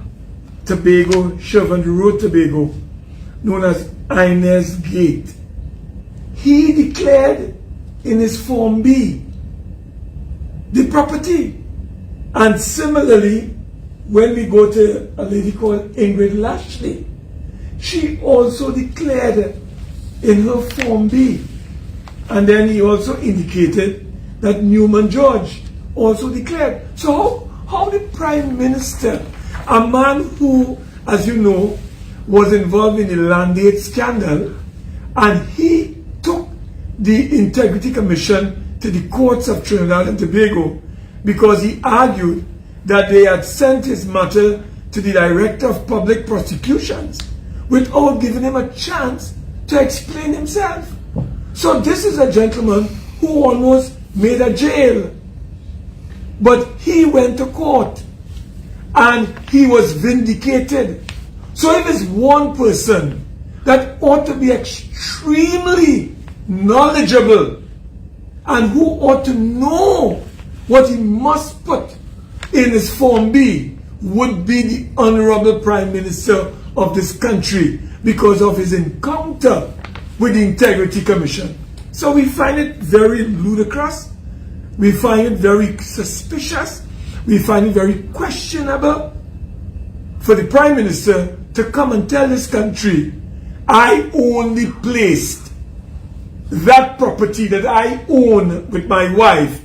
Speaker 1: Tobago, Shervin Road, Tobago, known as Inez Gate, he declared in his Form B the property. And similarly, when we go to a lady called Ingrid Lashley, she also declared in her Form B. And then he also indicated that Newman George also declared. So how the Prime Minister, a man who, as you know, was involved in the Land Aid scandal, and he took the Integrity Commission to the courts of Trinidad and Tobago because he argued that they had sent his matter to the Director of Public Prosecutions without giving him a chance to explain himself. So this is a gentleman who almost made a jail But he went to court and he was vindicated. So if it's one person that ought to be extremely knowledgeable and who ought to know what he must put in his Form B, would be the Honorable Prime Minister of this country, because of his encounter with the Integrity Commission. So we find it very ludicrous. We find it very suspicious. We find it very questionable for the Prime Minister to come and tell this country, I only placed that property that I own with my wife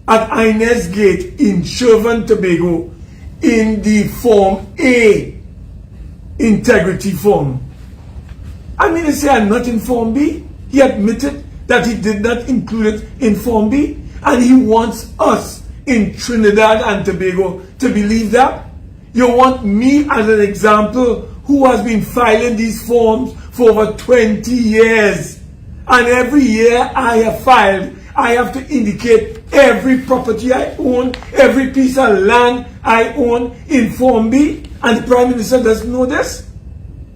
Speaker 1: at Inez Gate in Shervan, Tobago, in the Form A integrity form. I mean to say I'm not in Form B. He admitted that he did not include it in Form B, and he wants us in Trinidad and Tobago to believe that. You want me as an example who has been filing these forms for over 20 years, and every year I have filed, I have to indicate every property I own, every piece of land I own in Form B, and the Prime Minister doesn't know this?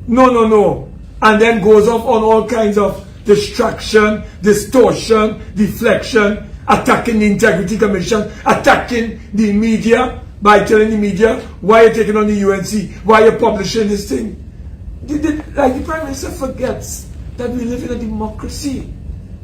Speaker 1: No. And then goes off on all kinds of distraction, distortion, deflection, attacking the Integrity Commission, attacking the media by telling the media why you're taking on the UNC, why you're publishing this thing. Like the Prime Minister forgets that we live in a democracy.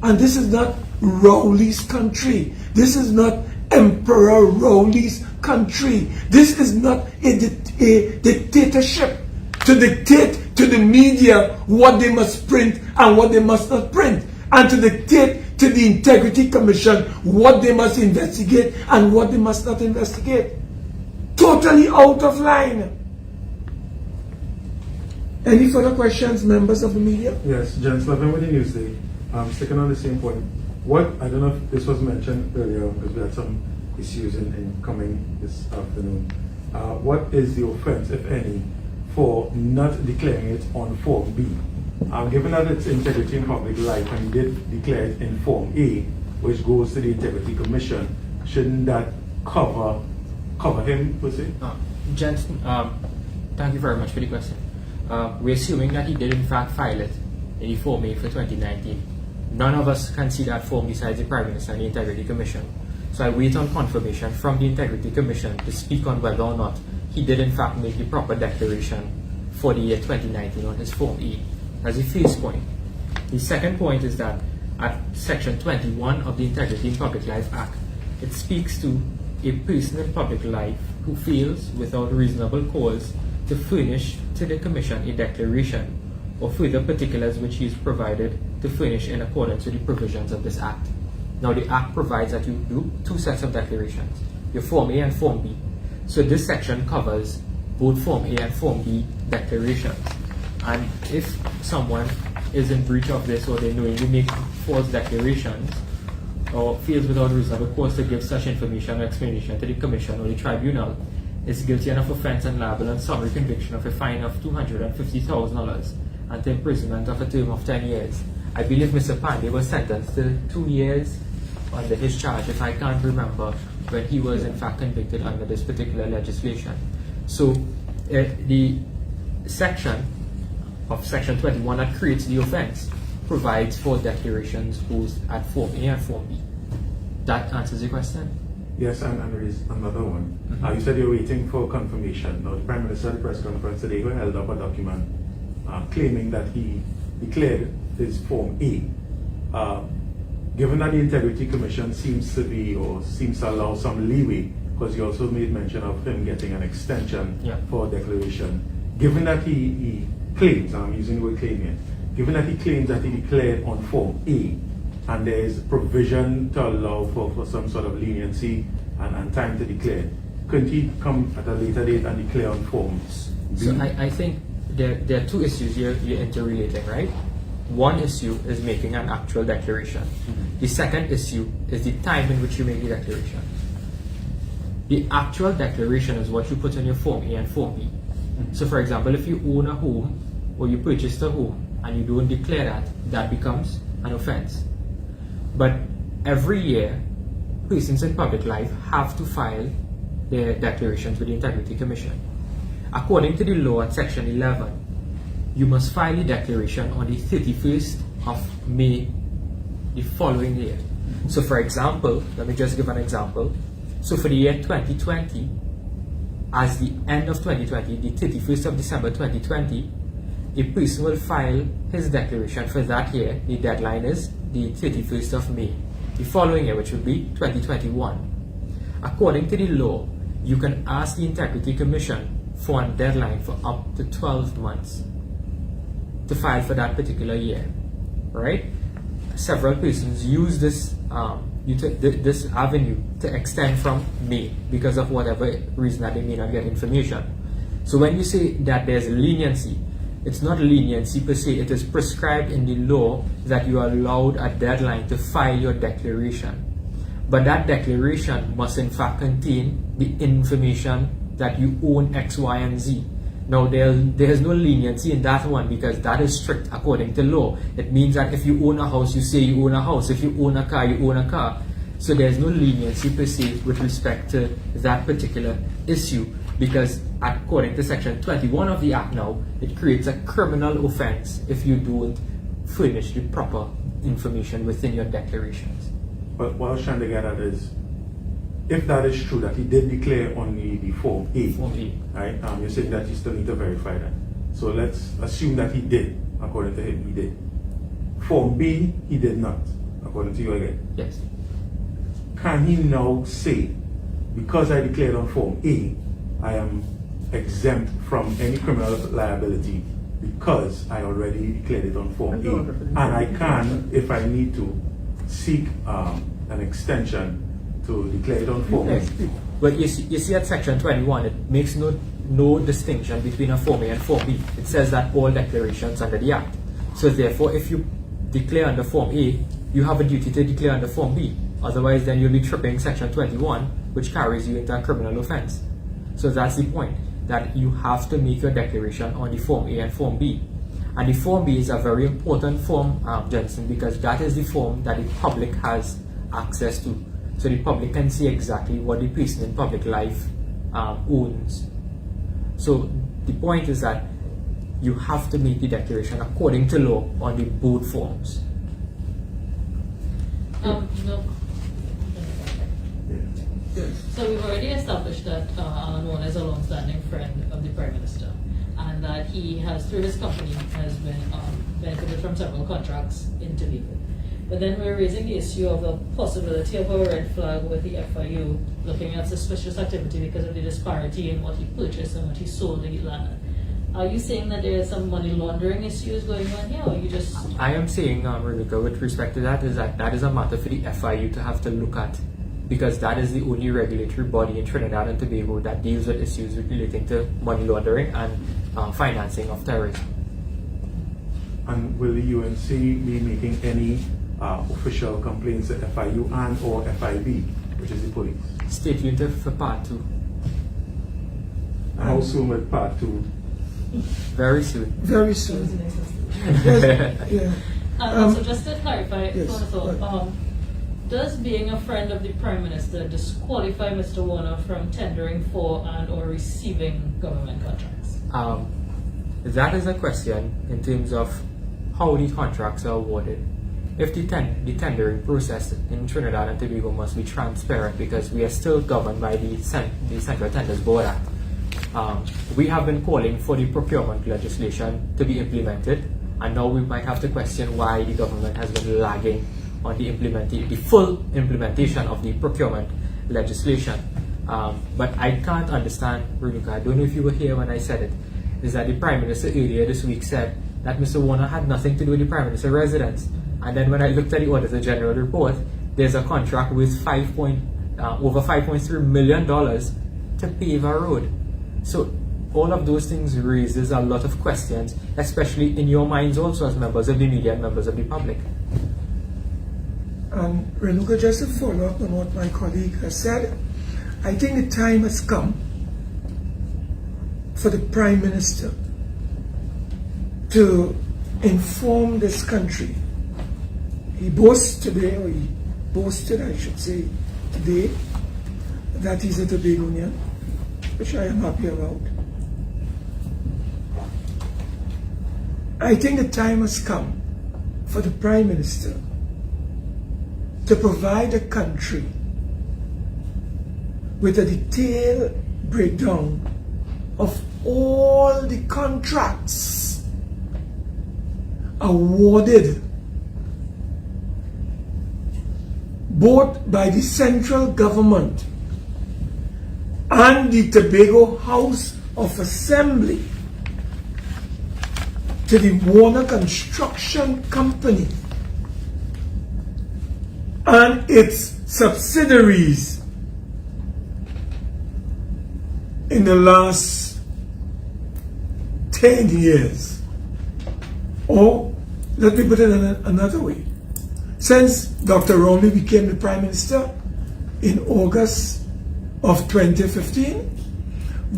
Speaker 1: And this is not Rowley's country. This is not Emperor Rowley's country. This is not a dictatorship to dictate to the media what they must print and what they must not print, and to dictate to the Integrity Commission what they must investigate and what they must not investigate. Totally out of line. Any further questions, members of the media?
Speaker 4: Yes, Jen Slavin with the Newsday. Sticking on the same point. What, I don't know if this was mentioned earlier because we had some issues in coming this afternoon. What is the offense, if any, for not declaring it on Form B? Given that it's integrity in public life and he did declare it in Form A, which goes to the Integrity Commission, shouldn't that cover him, per se?
Speaker 2: Gents, thank you very much for the question. We're assuming that he did in fact file it in the Form A for 2019. None of us can see that form besides the Prime Minister and the Integrity Commission. So I wait on confirmation from the Integrity Commission to speak on whether or not he did in fact make the proper declaration for the year 2019 on his Form E. That's the first point. The second point is that at Section 21 of the Integrity in Public Life Act, it speaks to a person in public life who fails without reasonable cause to furnish to the Commission a declaration or further particulars which he is provided to furnish in accordance with the provisions of this Act. Now the Act provides that you do two sets of declarations, your Form A and Form B. So this section covers both Form A and Form B declarations. And if someone is in breach of this, or they knowingly make false declarations, or fails without reasonable cause to give such information or explanation to the Commission or the Tribunal, is guilty of offence and liable on summary conviction of a fine of $250,000 and to imprisonment of a term of 10 years. I believe Mr. Pandey was sentenced to 2 years under his charge, if I can't remember, when he was in fact convicted under this particular legislation. So the section of Section 21 that creates the offence provides for declarations both at Form A and Form B. That answers your question?
Speaker 4: Yes, and raise another one. You said you're waiting for confirmation. Now, the Prime Minister at the press conference today held up a document claiming that he declared his Form A. Given that the Integrity Commission seems to allow some leeway, because he also made mention of him getting an extension for declaration. Given that he claims, I'm using the word claim here, given that he claims that he declared on Form A, and there is provision to allow for some sort of leniency and time to declare, couldn't he come at a later date and declare on Forms B?
Speaker 2: So I think there are two issues you're interrelating, right? One issue is making an actual declaration. The second issue is the time in which you make the declaration. The actual declaration is what you put on your Form A and Form B. So for example, if you own a home or you purchased a home and you don't declare that becomes an offense. But every year persons in public life have to file their declarations with the Integrity Commission. According to the law at Section 11, you must file a declaration on the 31st of May the following year. So for example, let me just give an example. So for the year 2020, as the end of 2020, the 31st of December 2020, a person will file his declaration for that year. The deadline is the 31st of May. The following year, which would be 2021. According to the law, you can ask the Integrity Commission for a deadline for up to 12 months to file for that particular year, right? Several persons use this this avenue to extend from May because of whatever reason that they may not get information. So when you say that there's leniency, it's not leniency per se, it is prescribed in the law that you are allowed a deadline to file your declaration. But that declaration must in fact contain the information that you own X, Y, and Z. Now, there is no leniency in that one because that is strict according to law. It means that if you own a house, you say you own a house. If you own a car, you own a car. So there's no leniency per se with respect to that particular issue because according to Section 21 of the Act now, it creates a criminal offense if you don't furnish the proper information within your declarations.
Speaker 4: But what I was trying to get at is, if that is true, that he did declare on the Form A,
Speaker 2: Form A.
Speaker 4: right? You're saying that you still need to verify that. So let's assume that he did, according to him, he did. Form B, he did not, according to you again.
Speaker 2: Yes.
Speaker 4: Can he now say, because I declared on Form A, I am exempt from any criminal liability because I already declared it on Form A, and I can, if I need to, seek an extension to declare it on Form A?
Speaker 2: But you see at Section 21, it makes no distinction between a Form A and Form B. It says that all declarations under the Act. So therefore, if you declare under Form A, you have a duty to declare under Form B. Otherwise, then you'll be tripping Section 21, which carries you into a criminal offense. So that's the point, that you have to make your declaration on the Form A and Form B. And the Form B is a very important form, Jensen, because that is the form that the public has access to. So the public can see exactly what the person in public life owns. So the point is that you have to make the declaration according to law on the both forms.
Speaker 3: No.
Speaker 1: Yes.
Speaker 3: So we've already established that Alan Warner is a long-standing friend of the Prime Minister, and that he has, through his company, has been benefited from several contracts in Tobago. But then we're raising the issue of the possibility of a red flag with the FIU looking at suspicious activity because of the disparity in what he purchased and what he sold the land. Are you saying that there are some money laundering issues going on here, or you just...
Speaker 2: I am saying, Rebecca, with respect to that, is that is a matter for the FIU to have to look at, because that is the only regulatory body in Trinidad and Tobago that deals with issues relating to money laundering and financing of terrorism.
Speaker 4: And will the UNC be making any official complaints to FIU and or FIB, which is the police?
Speaker 2: Stay tuned for Part 2.
Speaker 4: How soon will Part 2?
Speaker 2: Very soon.
Speaker 1: Very soon. Yes, yeah.
Speaker 3: Also, just to clarify,
Speaker 1: yes,
Speaker 3: first of all, does being a friend of the Prime Minister disqualify Mr. Warner from tendering for and or receiving government contracts?
Speaker 2: That is a question in terms of how the contracts are awarded. If the tendering process in Trinidad and Tobago must be transparent, because we are still governed by the Central Tenders Board Act. We have been calling for the procurement legislation to be implemented, and now we might have to question why the government has been lagging on the full implementation of the procurement legislation. But I can't understand, Renuka, I don't know if you were here when I said it, is that the Prime Minister earlier this week said that Mr. Warner had nothing to do with the Prime Minister's residence. And then when I looked at the Auditor General report, there's a contract with over $5.3 million to pave a road. So all of those things raises a lot of questions, especially in your minds also as members of the media and members of the public.
Speaker 1: Renuka, just to follow up on what my colleague has said, I think the time has come for the Prime Minister to inform this country. He boasts today, or he boasted, I should say, today that he's a Tobagonian, which I am happy about. I think the time has come for the Prime Minister to provide a country with a detailed breakdown of all the contracts awarded both by the central government and the Tobago House of Assembly to the Warner Construction Company and its subsidiaries in the last 10 years. Or, let me put it another way. Since Dr. Rowley became the Prime Minister in August of 2015,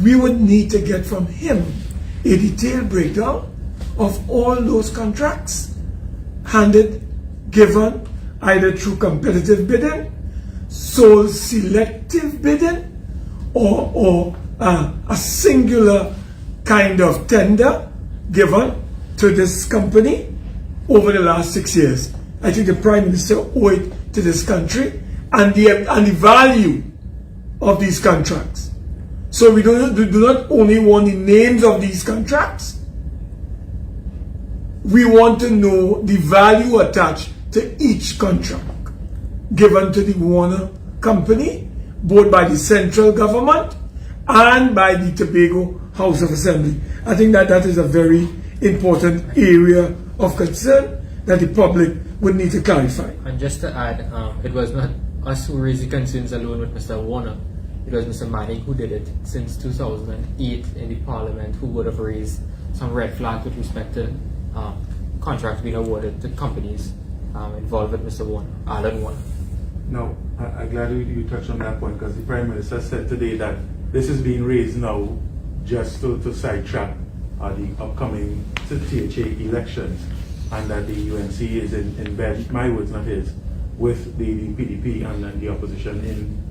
Speaker 1: we would need to get from him a detailed breakdown of all those contracts given either through competitive bidding, sole selective bidding, or a singular kind of tender given to this company over the last 6 years. I think the Prime Minister owed it to this country and the value of these contracts. So we do not only want the names of these contracts, we want to know the value attached to each contract given to the Warner Company, both by the central government and by the Tobago House of Assembly. I think that is a very important area of concern that the public would need to clarify.
Speaker 2: And just to add, it was not us who raised the concerns alone with Mr. Warner. It was Mr. Manning who did it since 2008 in the Parliament, who would have raised some red flags with respect to contracts being awarded to companies involved with Mr. Warner, Alan Warner.
Speaker 4: No, I'm glad you touched on that point, because the Prime Minister said today that this is being raised now just to sidetrack the upcoming THA elections, and that the UNC is in bed, my words not his, with the PDP and the opposition in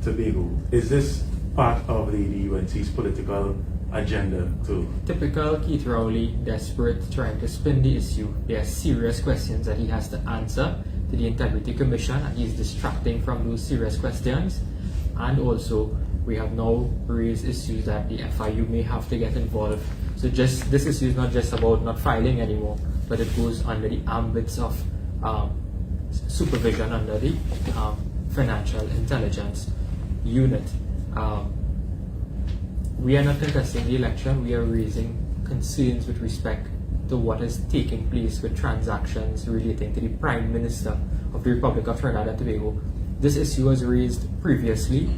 Speaker 4: Tobago. Is this part of the UNC's political agenda too?
Speaker 2: Typical Keith Rowley, desperate, trying to spin the issue. There are serious questions that he has to answer to the Integrity Commission, and he's distracting from those serious questions. And also, we have now raised issues that the FIU may have to get involved. So this issue is not just about not filing anymore, but it goes under the ambits of supervision under the Financial Intelligence Unit. We are not contesting the election, we are raising concerns with respect to what is taking place with transactions relating to the Prime Minister of the Republic of Trinidad and Tobago. This issue was raised previously.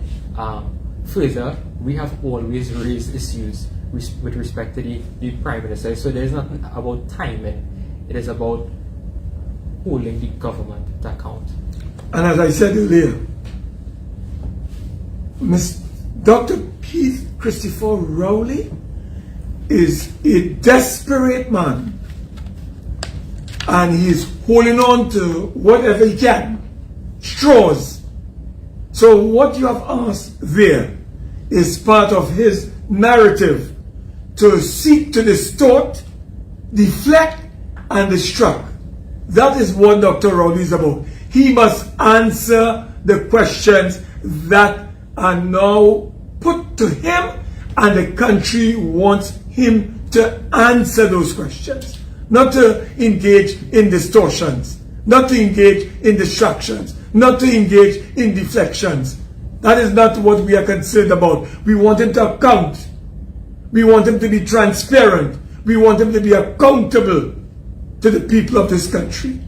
Speaker 2: Further, we have always raised issues with respect to the Prime Minister. So there is not about timing, it is about holding the government to account.
Speaker 1: And as I said earlier, Dr. Keith Christopher Rowley is a desperate man, and he is holding on to whatever he can, straws. So what you have asked there is part of his narrative to seek to distort, deflect, and distract. That is what Dr. Rowley is about. He must answer the questions that are now put to him, and the country wants him to answer those questions, not to engage in distortions, not to engage in distractions, not to engage in deflections. That is not what we are concerned about. We want him to account. We want him to be transparent. We want him to be accountable to the people of this country.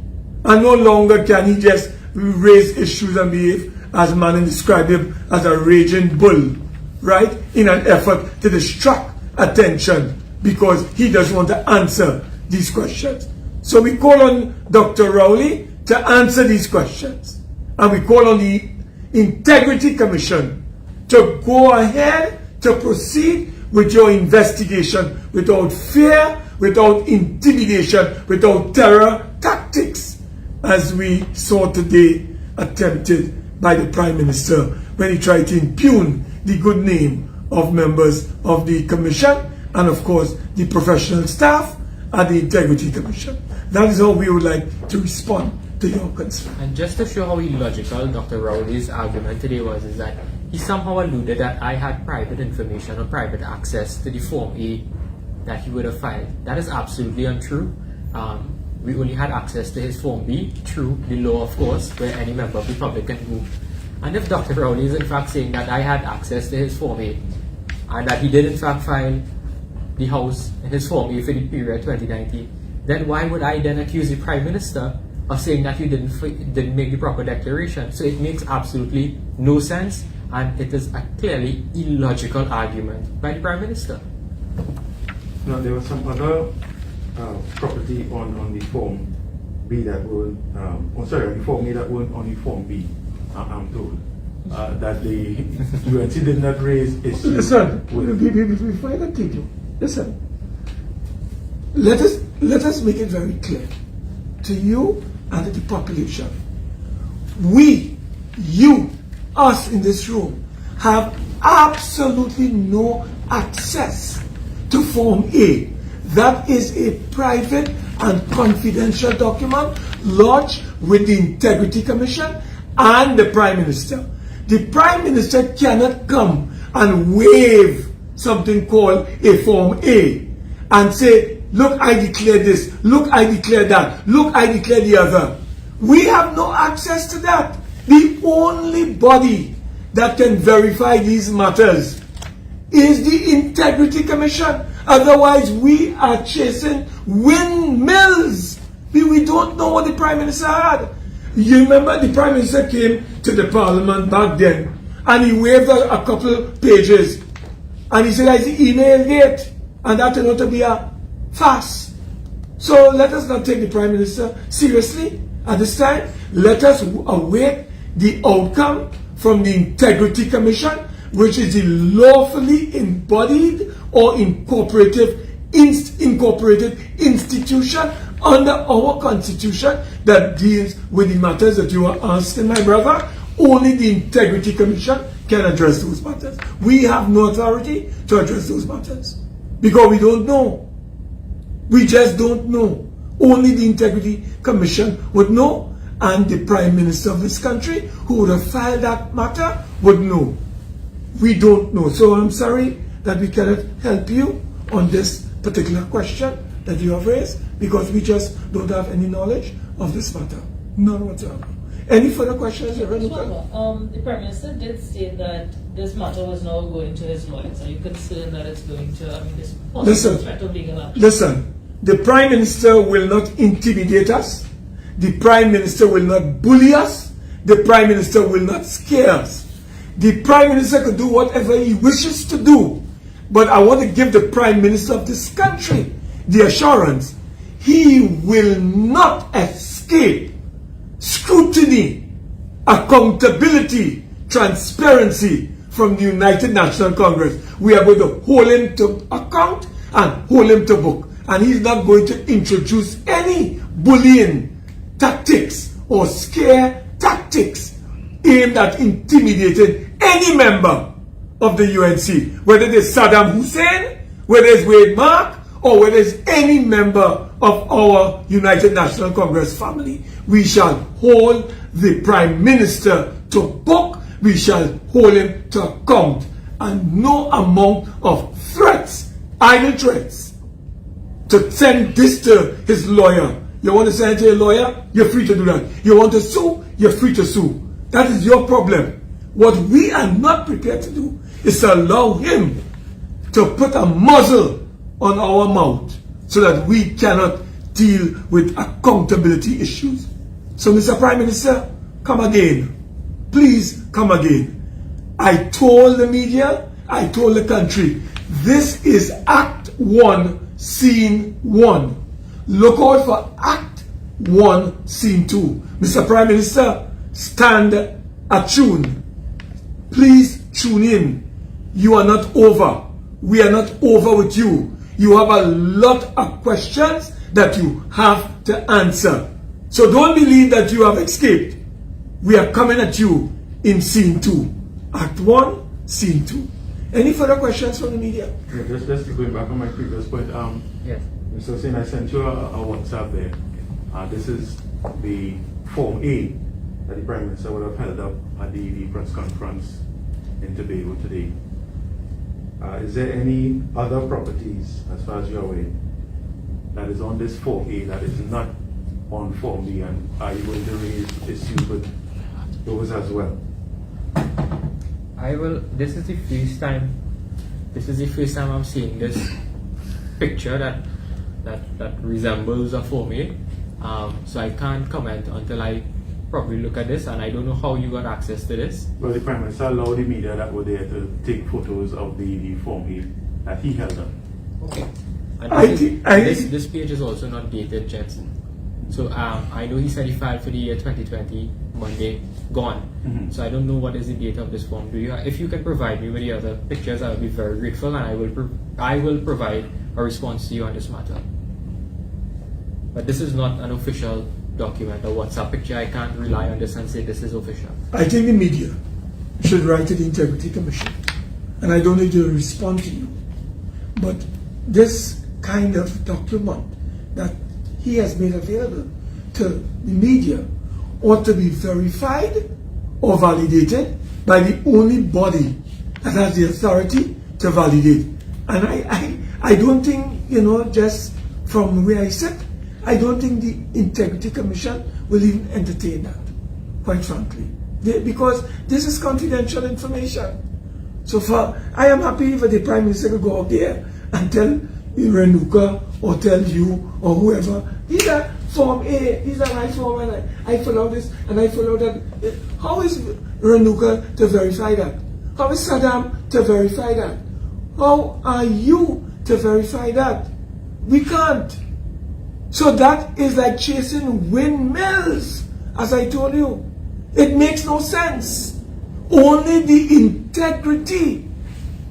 Speaker 1: And no longer can he just raise issues and behave, as Manning described him, as a raging bull, right? In an effort to distract attention because he doesn't want to answer these questions. So we call on Dr. Rowley to answer these questions. And we call on the Integrity Commission to go ahead to proceed with your investigation without fear, without intimidation, without terror tactics, as we saw today attempted by the Prime Minister when he tried to impugn the good name of members of the Commission and, of course, the professional staff at the Integrity Commission. That is how we would like to respond to your concern.
Speaker 2: And just to show how illogical Dr. Rowley's argument today was, is that he somehow alluded that I had private information or private access to the Form A that he would have filed. That is absolutely untrue. We only had access to his Form B through the law, of course, where any member of the public can move. And if Dr. Rowley is in fact saying that I had access to his Form A and that he did in fact file the House in his Form A for the period 2019, then why would I then accuse the Prime Minister of saying that you didn't make the proper declaration? So it makes absolutely no sense, and it is a clearly illogical argument by the Prime Minister.
Speaker 4: Now, there was some other property on the Form B that were, the Form A that weren't on the Form B, I'm told. That the UNC did not raise issues.
Speaker 1: Listen, before I continue, listen. Let us make it very clear to you and to the population. We, you, us in this room, have absolutely no access to Form A. That is a private and confidential document lodged with the Integrity Commission and the Prime Minister. The Prime Minister cannot come and waive something called a Form A and say, look, I declare this, look, I declare that, look, I declare the other. We have no access to that. The only body that can verify these matters is the Integrity Commission. Otherwise, we are chasing windmills. We don't know what the Prime Minister had. You remember the Prime Minister came to the Parliament back then and he waved a couple pages and he said, I see email date, and that turned out to be a farce. So let us not take the Prime Minister seriously at this time. Let us await the outcome from the Integrity Commission, which is the lawfully embodied or incorporated institution under our Constitution that deals with the matters that you are asking, my brother. Only the Integrity Commission can address those matters. We have no authority to address those matters because we don't know. We just don't know. Only the Integrity Commission would know, and the Prime Minister of this country, who would have filed that matter, would know. We don't know. So I'm sorry that we cannot help you on this particular question that you have raised, because we just don't have any knowledge of this matter. None whatsoever. Any further questions?
Speaker 3: The Prime Minister did state that this matter was now going to his lawyers. Are you concerned that it's going to, this possible threat of legal action?
Speaker 1: Listen, the Prime Minister will not intimidate us. The Prime Minister will not bully us. The Prime Minister will not scare us. The Prime Minister can do whatever he wishes to do. But I want to give the Prime Minister of this country the assurance he will not escape scrutiny, accountability, transparency from the United National Congress. We are going to hold him to account and hold him to book. And he's not going to introduce any bullying tactics or scare tactics aimed at intimidating any member of the UNC, whether it's Saddam Hussein, whether it's Wade Mark, or whether it's any member of our United National Congress family. We shall hold the Prime Minister to book. We shall hold him to account. And no amount of threats, idle threats, to send this to his lawyer. You want to send it to your lawyer? You're free to do that. You want to sue? You're free to sue. That is your problem. What we are not prepared to do is to allow him to put a muzzle on our mouth so that we cannot deal with accountability issues. So, Mr. Prime Minister, come again. Please come again. I told the media, I told the country, this is Act 1, Scene 1. Look out for Act 1, Scene 2. Mr. Prime Minister, stand attuned. Please tune in. You are not over. We are not over with you. You have a lot of questions that you have to answer. So don't believe that you have escaped. We are coming at you in Scene 2. Act 1, Scene 2. Any further questions from the media?
Speaker 4: Yeah, just going back on my previous point,
Speaker 2: Yes.
Speaker 4: Mr. Hussain, I sent you a WhatsApp there. This is the Form A that the Prime Minister would have held up at the press conference in Tobago today. Is there any other properties, as far as you're aware, that is on this Form A that is not on Form B, and are you going to raise issues with those as well?
Speaker 2: I will. This is the first time. This is the first time I'm seeing this picture that resembles a Form A. So I can't comment until I probably look at this, and I don't know how you got access to this.
Speaker 4: Well, the Prime Minister allowed the media that were there to take photos of the Form A that he held up.
Speaker 2: Okay. And this page is also not dated, Jensen. So I know he said he filed for the year 2020, Monday, gone.
Speaker 4: Mhm.
Speaker 2: So I don't know what is the date of this form. If you can provide me with the other pictures, I will be very grateful, and I will provide a response to you on this matter. But this is not an official document or WhatsApp picture. I can't rely on this and say this is official.
Speaker 1: I think the media should write to the Integrity Commission, and I don't need to respond to you. But this kind of document that he has made available to the media ought to be verified or validated by the only body that has the authority to validate. And I don't think, just from where I sit, I don't think the Integrity Commission will even entertain that, quite frankly. Because this is confidential information. So I am happy for the Prime Minister to go out there and tell Renuka or tell you or whoever, these are Form A, these are my form, and I fill out this and I fill out that. How is Renuka to verify that? How is Saddam to verify that? How are you to verify that? We can't. So that is like chasing windmills, as I told you. It makes no sense. Only the Integrity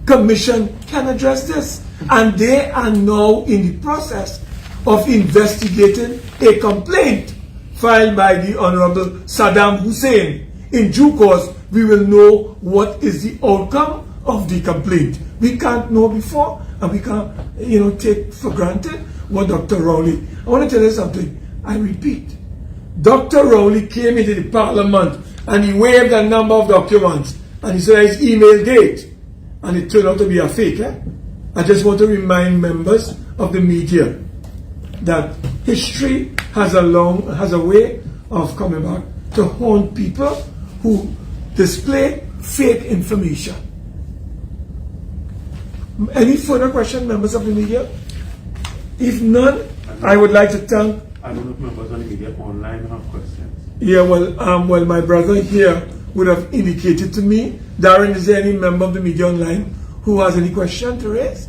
Speaker 1: Commission can address this. And they are now in the process of investigating a complaint filed by the Honorable Saddam Hussein. In due course, we will know what is the outcome of the complaint. We can't know before, and we can't, take for granted what Dr. Rowley. I want to tell you something. I repeat, Dr. Rowley came into the Parliament and he waved a number of documents, and he said his email date, and it turned out to be a fake. I just want to remind members of the media that history has a way of coming back to haunt people who display fake information. Any further questions, members of the media? If none, I would like to thank.
Speaker 4: I don't know if members of the media online have questions.
Speaker 1: Yeah, well, my brother here would have indicated to me. Darren, is there any member of the media online who has any question to raise?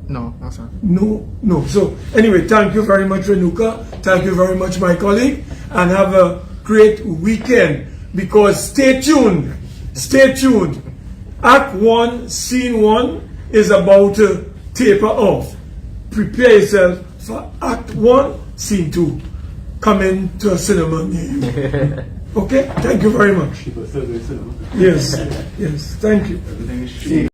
Speaker 5: No, sir.
Speaker 1: No. So anyway, thank you very much, Renuka. Thank you very much, my colleague, and have a great weekend. Because stay tuned. Act 1, Scene 1 is about to taper off. Prepare yourself for Act 1, Scene 2. Coming to a cinema near you. Okay? Thank you very much.
Speaker 4: People still do cinema.
Speaker 1: Yes. Thank you.
Speaker 4: Everything is cheap.